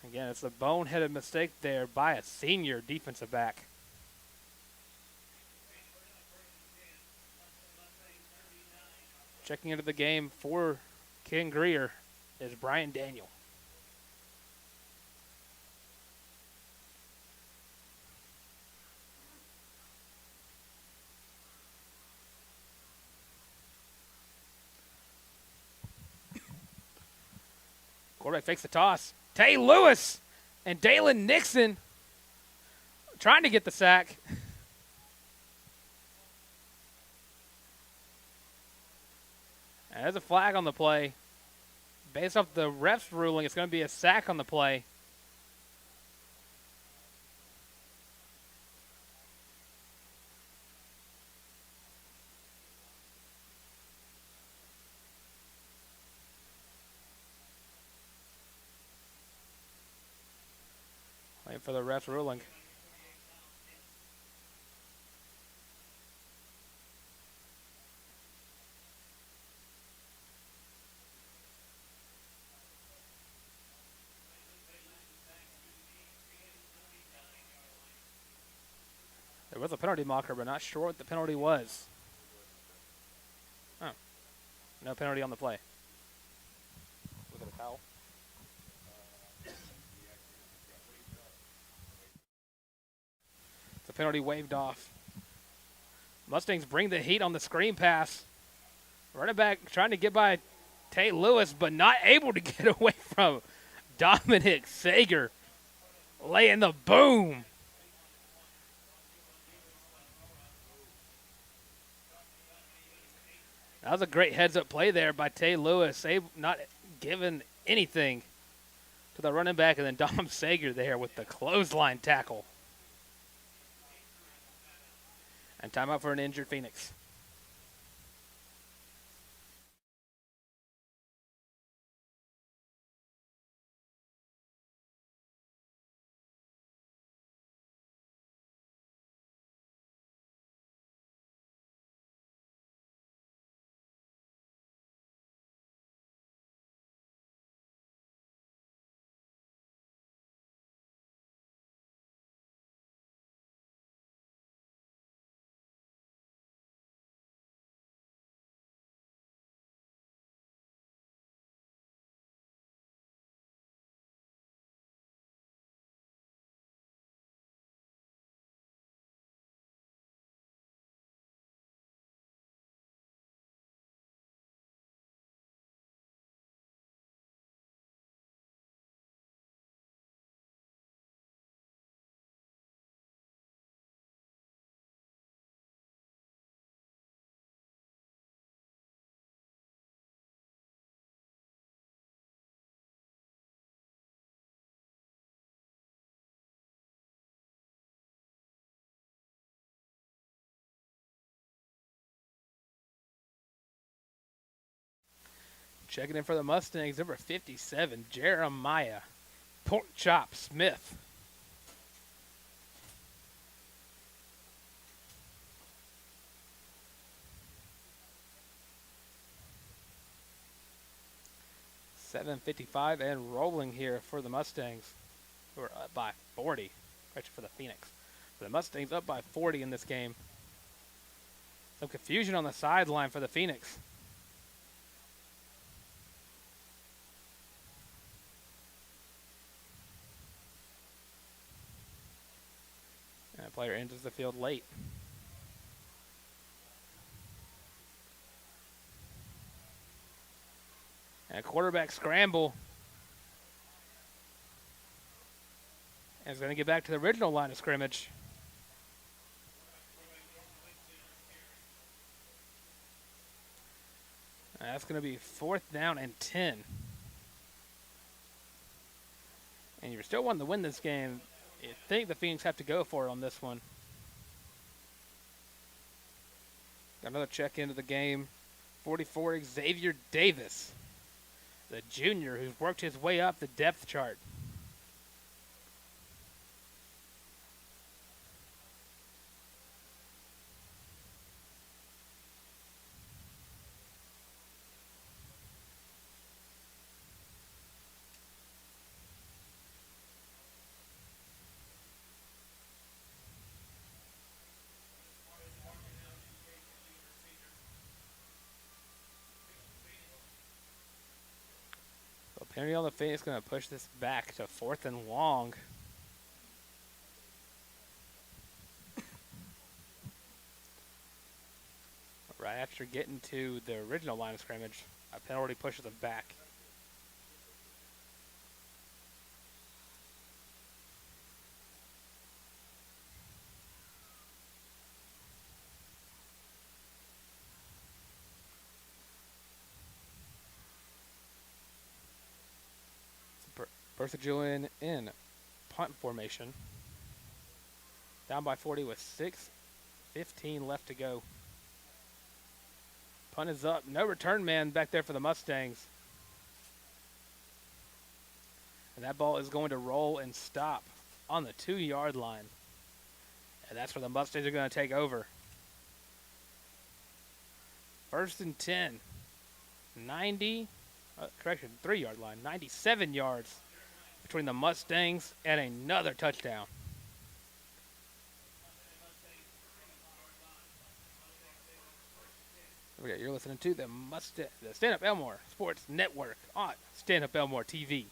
Again, it's a boneheaded mistake there by a senior defensive back. Checking into the game for Ken Greer is Brian Daniel. Quarterback fakes the toss. Tay Lewis and Dalen Nixon trying to get the sack. And there's a flag on the play. Based off the ref's ruling, it's going to be a sack on the play. Waiting for the ref's ruling. There was a penalty marker, but not sure what the penalty was. Oh. No penalty on the play. Was it a foul? The penalty waved off. Mustangs bring the heat on the screen pass. Running back trying to get by Tay Lewis, but not able to get away from Dominic Sager. Laying the boom. That was a great heads-up play there by Tay Lewis, not giving anything to the running back, and then Dom Sager there with the clothesline tackle. And timeout for an injured Phoenix. Checking in for the Mustangs, number 57, Jeremiah Pork Chop Smith. .755 and rolling here for the Mustangs, who are up by 40. Actually, for the Phoenix. The Mustangs up by 40 in this game. Some confusion on the sideline for the Phoenix. And a player enters the field late. And a quarterback scramble. And is going to get back to the original line of scrimmage. And that's going to be 4th down and 10. And you're still wanting to win this game. You think the Phoenix have to go for it on this one. Got another check into the game. 44, Xavier Davis, the junior who's worked his way up the depth chart. Penalty on the Phoenix going to push this back to 4th and long. Right after getting to the original line of scrimmage, a penalty pushes them back. Percy Julian in punt formation. Down by 40 with 6:15 left to go. Punt is up. No return man back there for the Mustangs. And that ball is going to roll and stop on the 2-yard line. And that's where the Mustangs are going to take over. 1st and 10. 3-yard line. 97 yards between the Mustangs and another touchdown. Okay, you're listening to the Stanhope Elmore Sports Network on Stanhope Elmore TV.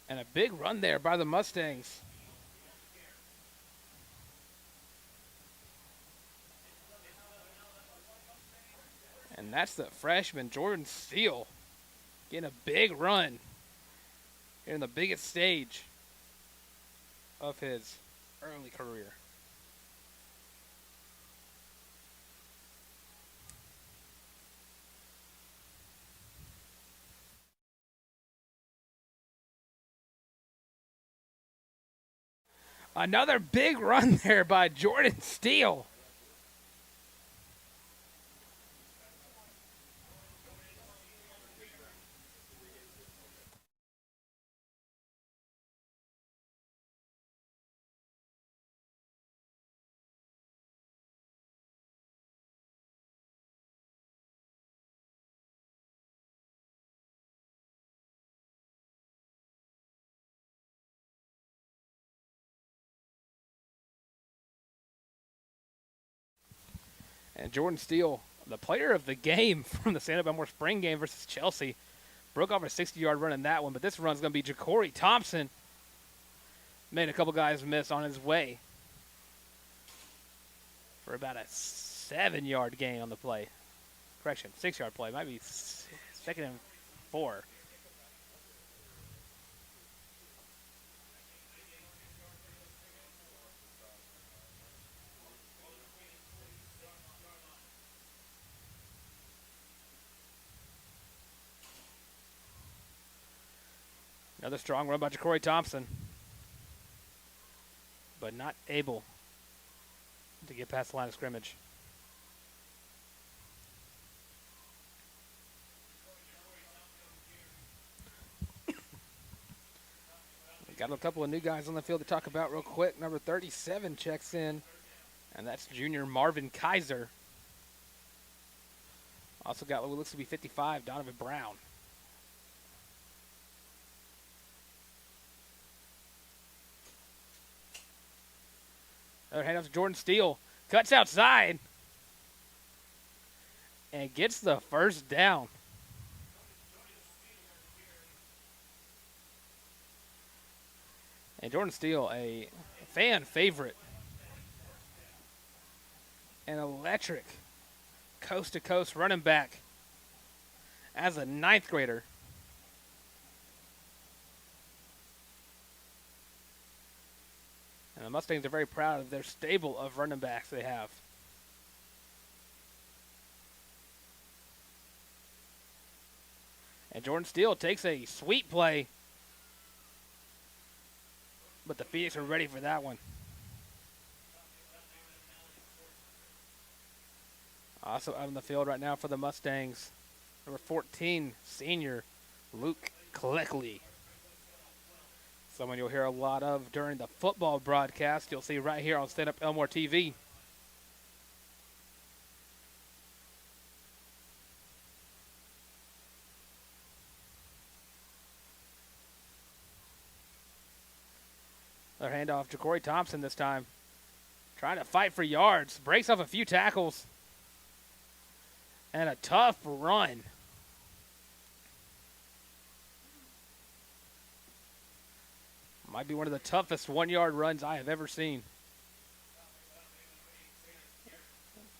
And a big run there by the Mustangs. And that's the freshman, Jordan Steele, getting a big run in the biggest stage of his early career. Another big run there by Jordan Steele. And Jordan Steele, the player of the game from the Stanhope Elmore spring game versus Chelsea, broke off a 60-yard run in that one, but this run's going to be Ja'Cory Thompson. Made a couple guys miss on his way for about a 7-yard gain on the play. Correction, 6-yard play. Might be 2nd and 4. Another strong run by Ja'Cory Thompson, but not able to get past the line of scrimmage. We got a couple of new guys on the field to talk about real quick. Number 37 checks in, and that's junior Marvin Kaiser. Also got what looks to be 55, Donovan Brown. Another handoff to Jordan Steele. Cuts outside. And gets the first down. And Jordan Steele, a fan favorite. An electric coast-to-coast running back as a 9th grader. And the Mustangs are very proud of their stable of running backs they have. And Jordan Steele takes a sweep play, but the Phoenix are ready for that one. Also out on the field right now for the Mustangs, number 14, senior Luke Cleckley. Someone you'll hear a lot of during the football broadcast. You'll see right here on Stanhope Elmore TV. Another handoff, Ja'Cory Thompson this time. Trying to fight for yards. Breaks off a few tackles. And a tough run. Might be one of the toughest 1-yard runs I have ever seen.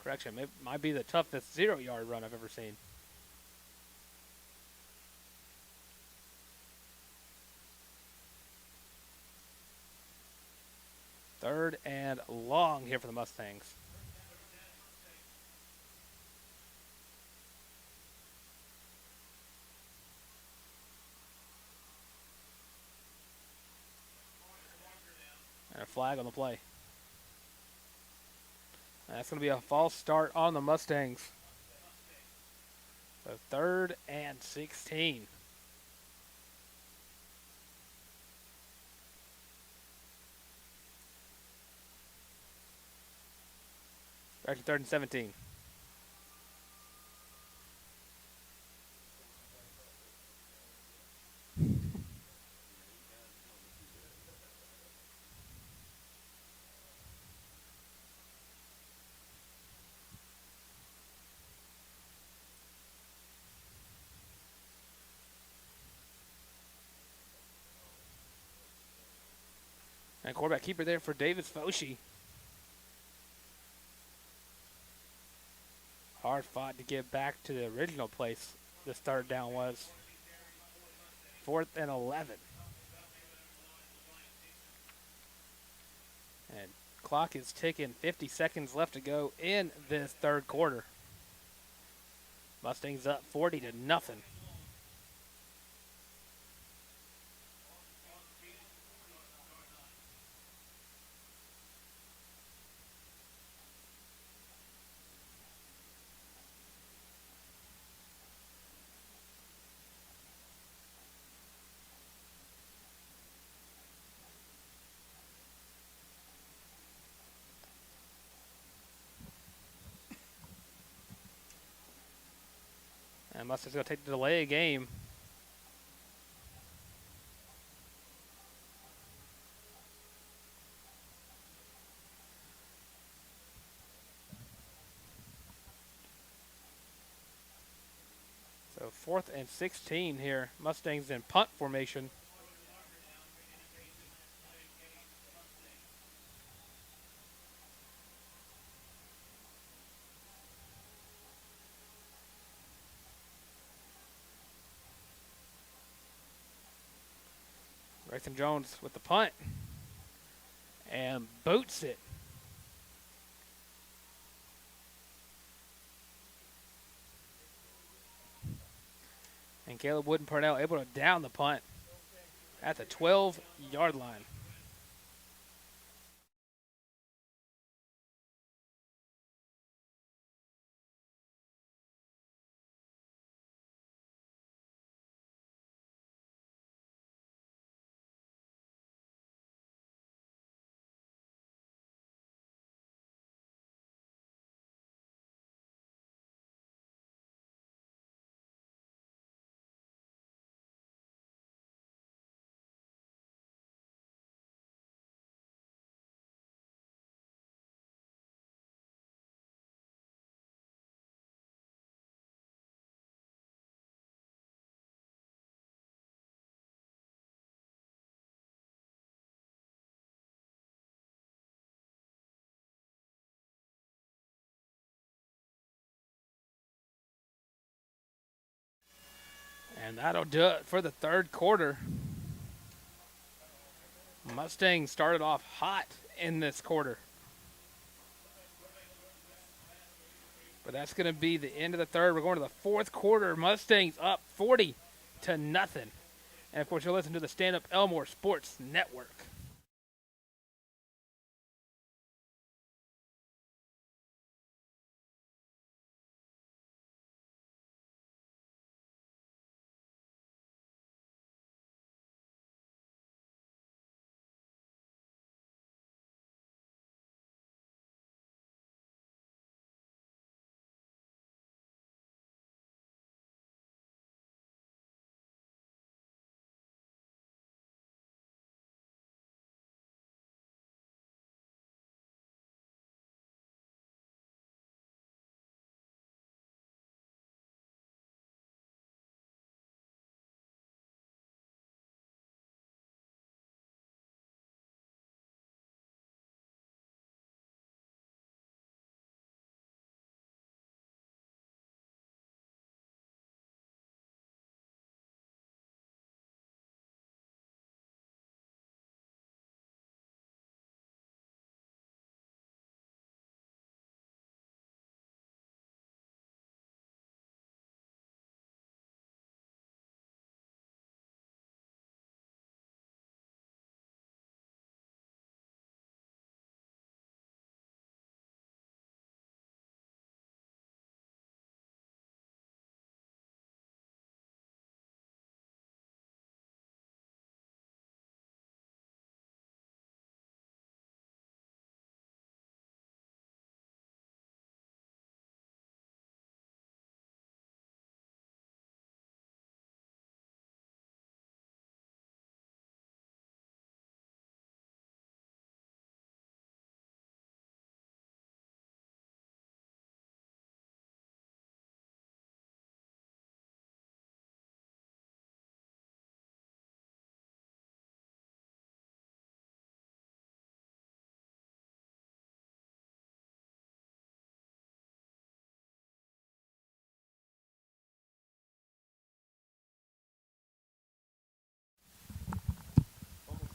Correction, it might be the toughest 0-yard run I've ever seen. Third and long here for the Mustangs. And a flag on the play. That's going to be a false start on the Mustangs. So 3rd and 16. Actually, 3rd and 17. And quarterback keeper there for Davis Foshi. Hard fought to get back to the original place this 3rd down was. 4th and 11. And clock is ticking. 50 seconds left to go in this 3rd quarter. Mustangs up 40-0. And Mustangs going to take the delay of game. 4th and 16 here. Mustangs in punt formation. Grayson Jones with the punt. And boots it. And Caleb Wood and Parnell able to down the punt at the 12-yard line. And that'll do it for the third quarter. Mustangs started off hot in this quarter. But that's going to be the end of the third. We're going to the fourth quarter. Mustangs up 40-0. And, of course, you'll listen to the Stanhope Elmore Sports Network.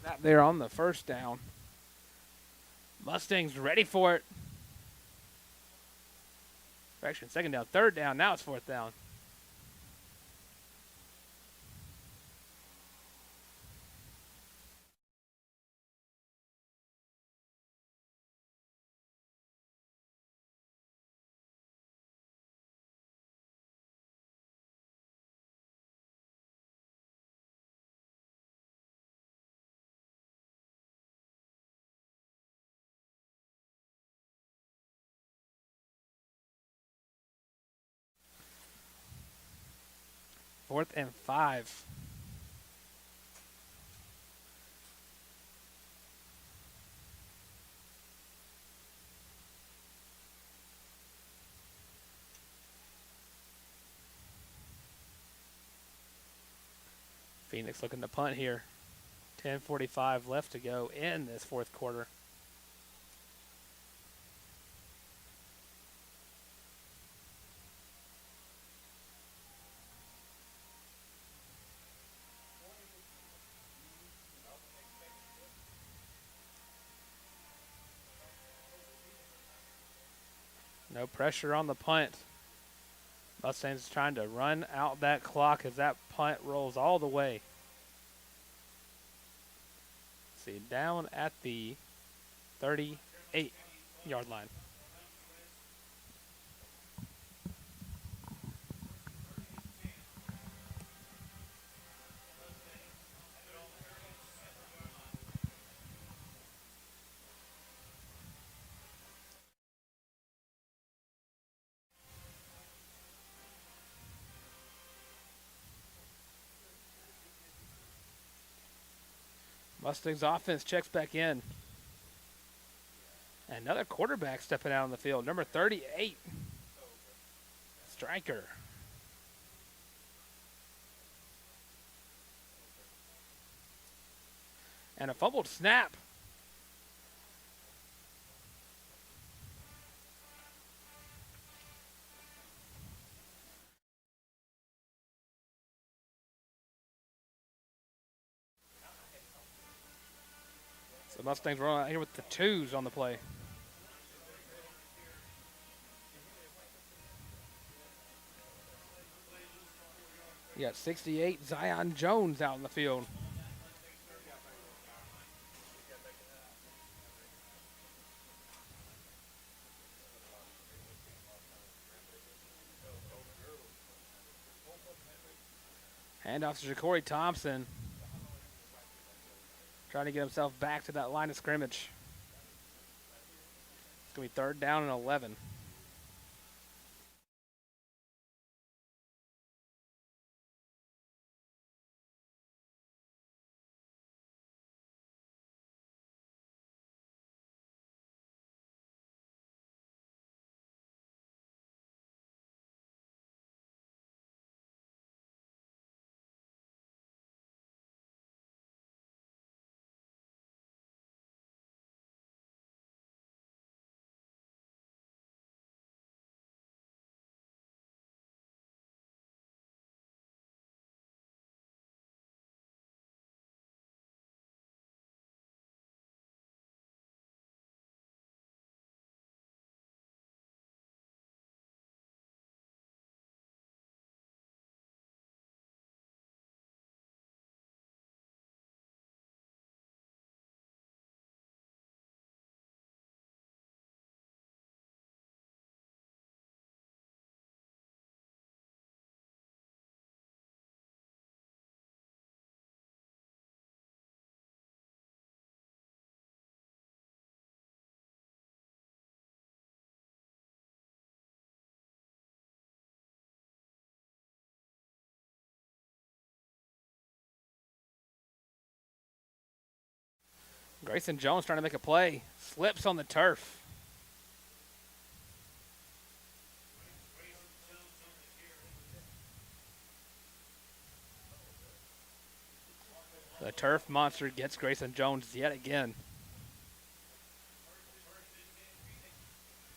Snap there on the first down. Mustangs ready for it. Correction, second down, third down. Now it's fourth down. Fourth and 5. Phoenix looking to punt here. 10:45 left to go in this fourth quarter. No pressure on the punt. Mustangs trying to run out that clock as that punt rolls all the way. See, down at the 38-yard line. Mustangs offense checks back in. Another quarterback stepping out on the field, number 38, Striker. And a fumbled snap. So Mustangs rolling out here with the twos on the play. You got 68, Zion Jones out in the field. Handoff to Ja'Cory Thompson. Trying to get himself back to that line of scrimmage. It's going to be 3rd down and 11. Grayson Jones trying to make a play. Slips on the turf. The turf monster gets Grayson Jones yet again.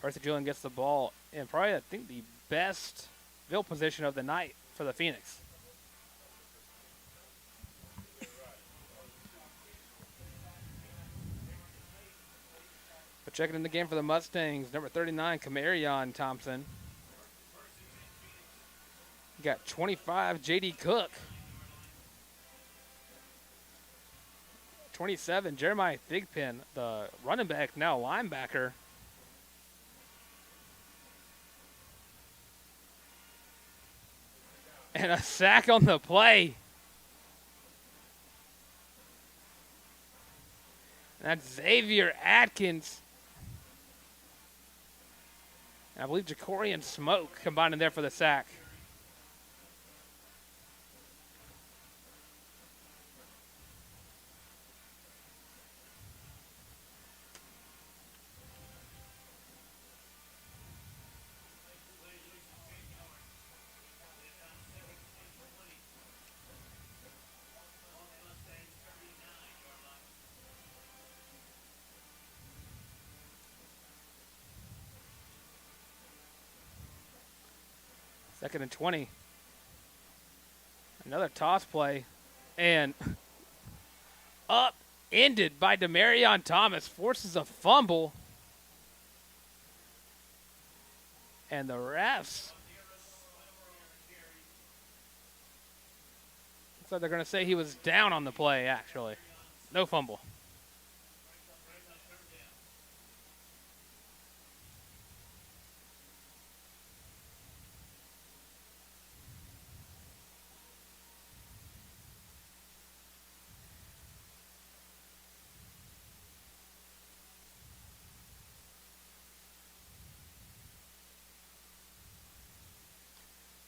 Percy Julian gets the ball in probably, I think, the best field position of the night for the Phoenix. But checking in the game for the Mustangs, number 39, Kamarion Thompson. You got 25, J.D. Cook. 27, Jeremiah Thigpen, the running back, now linebacker. And a sack on the play. And that's Xavier Atkins. And I believe Ja'Cory and Smoke combined in there for the sack. 2nd and 20. Another toss play. And upended by Demarion Thomas. Forces a fumble. And the refs. Looks like they're going to say he was down on the play, actually. No fumble.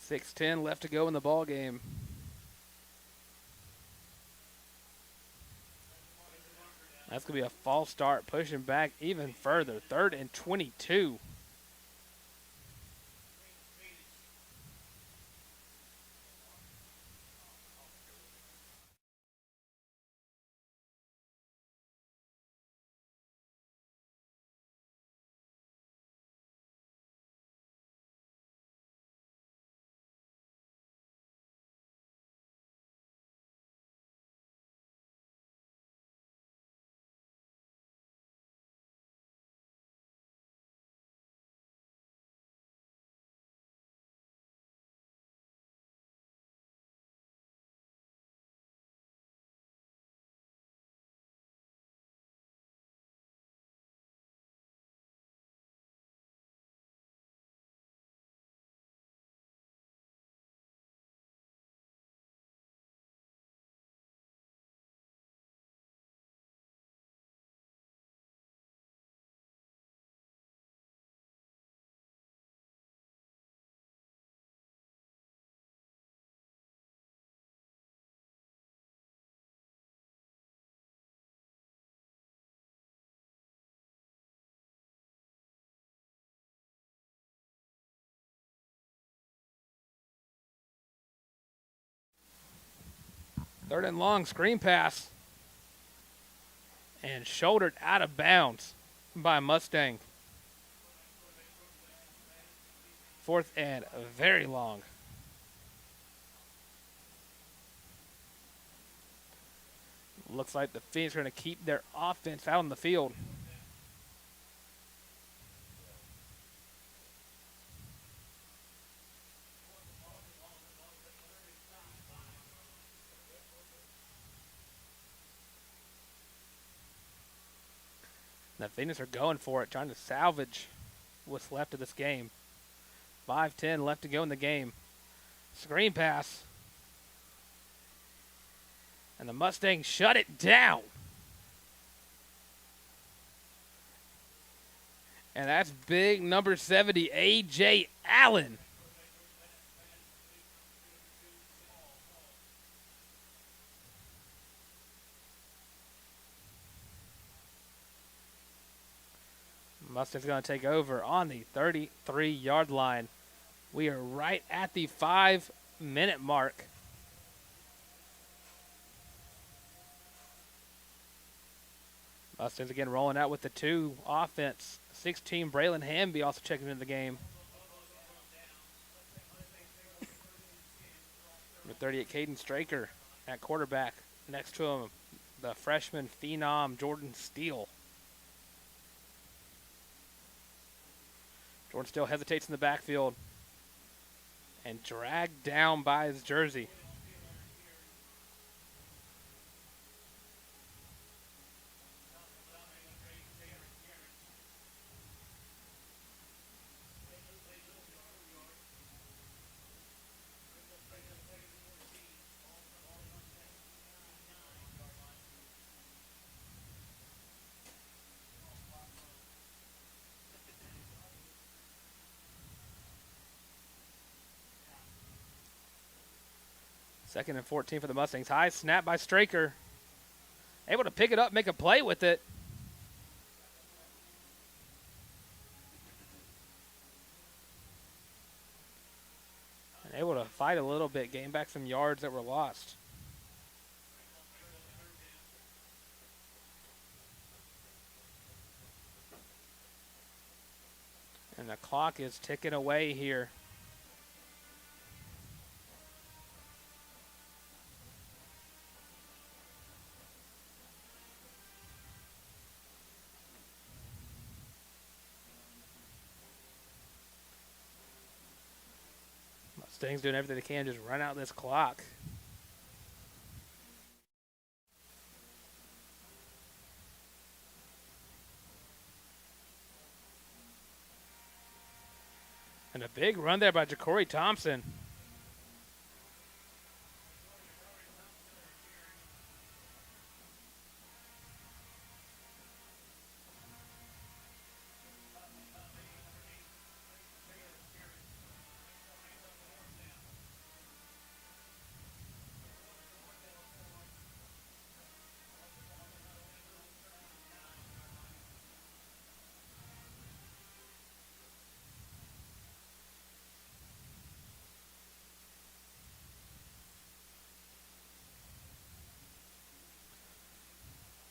.6:10 left to go in the ball game. That's going to be a false start, pushing back even further. 3rd and 22. Third and long, screen pass. And shouldered out of bounds by Mustang. 4th and very long. Looks like the Phoenix are going to keep their offense out on the field. The Phoenix are going for it, trying to salvage what's left of this game. 5:10 left to go in the game. Screen pass. And the Mustangs shut it down. And that's big number 70, A.J. Allen. Mustang's going to take over on the 33-yard line. We are right at the 5-minute mark. Mustangs again rolling out with the 2 offense. 16, Braylon Hamby also checking into the game. Number 38, Caden Straker at quarterback. Next to him, the freshman phenom, Jordan Steele. Jordan Steele hesitates in the backfield and dragged down by his jersey. Second and 14 for the Mustangs. High snap by Straker. Able to pick it up, make a play with it. And able to fight a little bit, gain back some yards that were lost. And the clock is ticking away here. Mustangs doing everything they can, just run out this clock. And a big run there by Ja'Cory Thompson.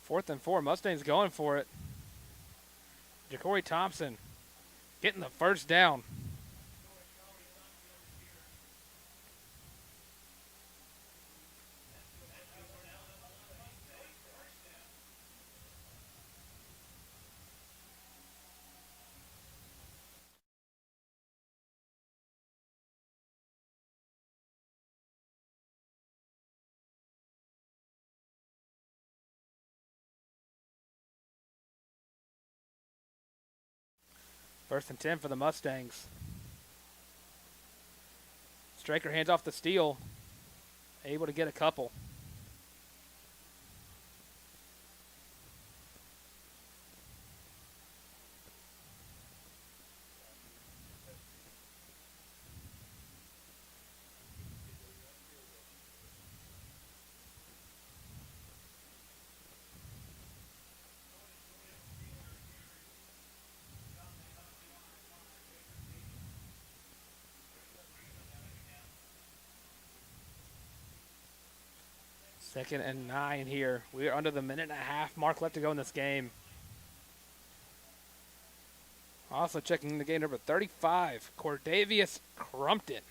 Fourth and 4, Mustangs going for it. Ja'Cory Thompson getting the first down. First and 10 for the Mustangs. Straker hands off the steal. Able to get a couple. Second and 9 here. We are under the minute-and-a-half mark left to go in this game. Also checking the game number 35, Cordavius Crumpton.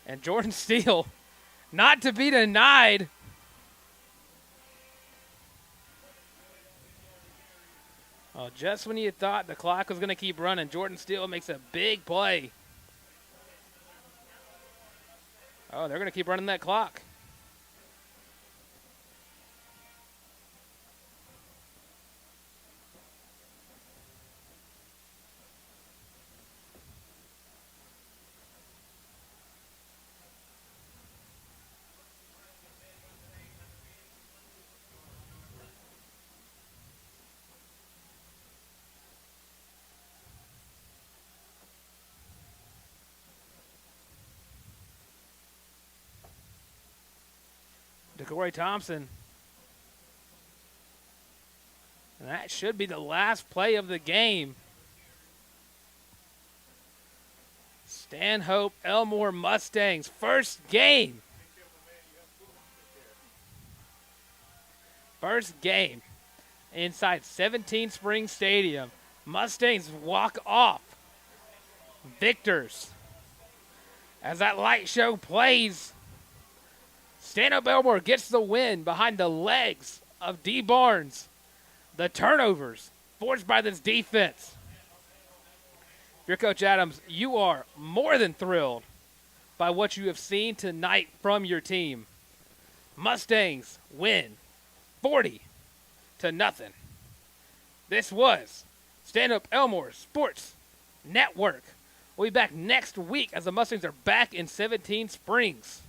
And Jordan Steele, not to be denied. Oh, just when you thought the clock was going to keep running, Jordan Steele makes a big play. Oh, they're going to keep running that clock. Ja'Cory Thompson. And that should be the last play of the game. Stanhope Elmore Mustangs, first game. First game inside 17 Springs Stadium. Mustangs walk off victors. As that light show plays, Stanhope Elmore gets the win behind the legs of D. Barnes. The turnovers forced by this defense. Your Coach Adams, you are more than thrilled by what you have seen tonight from your team. Mustangs win 40-0. This was Stanhope Elmore Sports Network. We'll be back next week as the Mustangs are back in 17 Springs.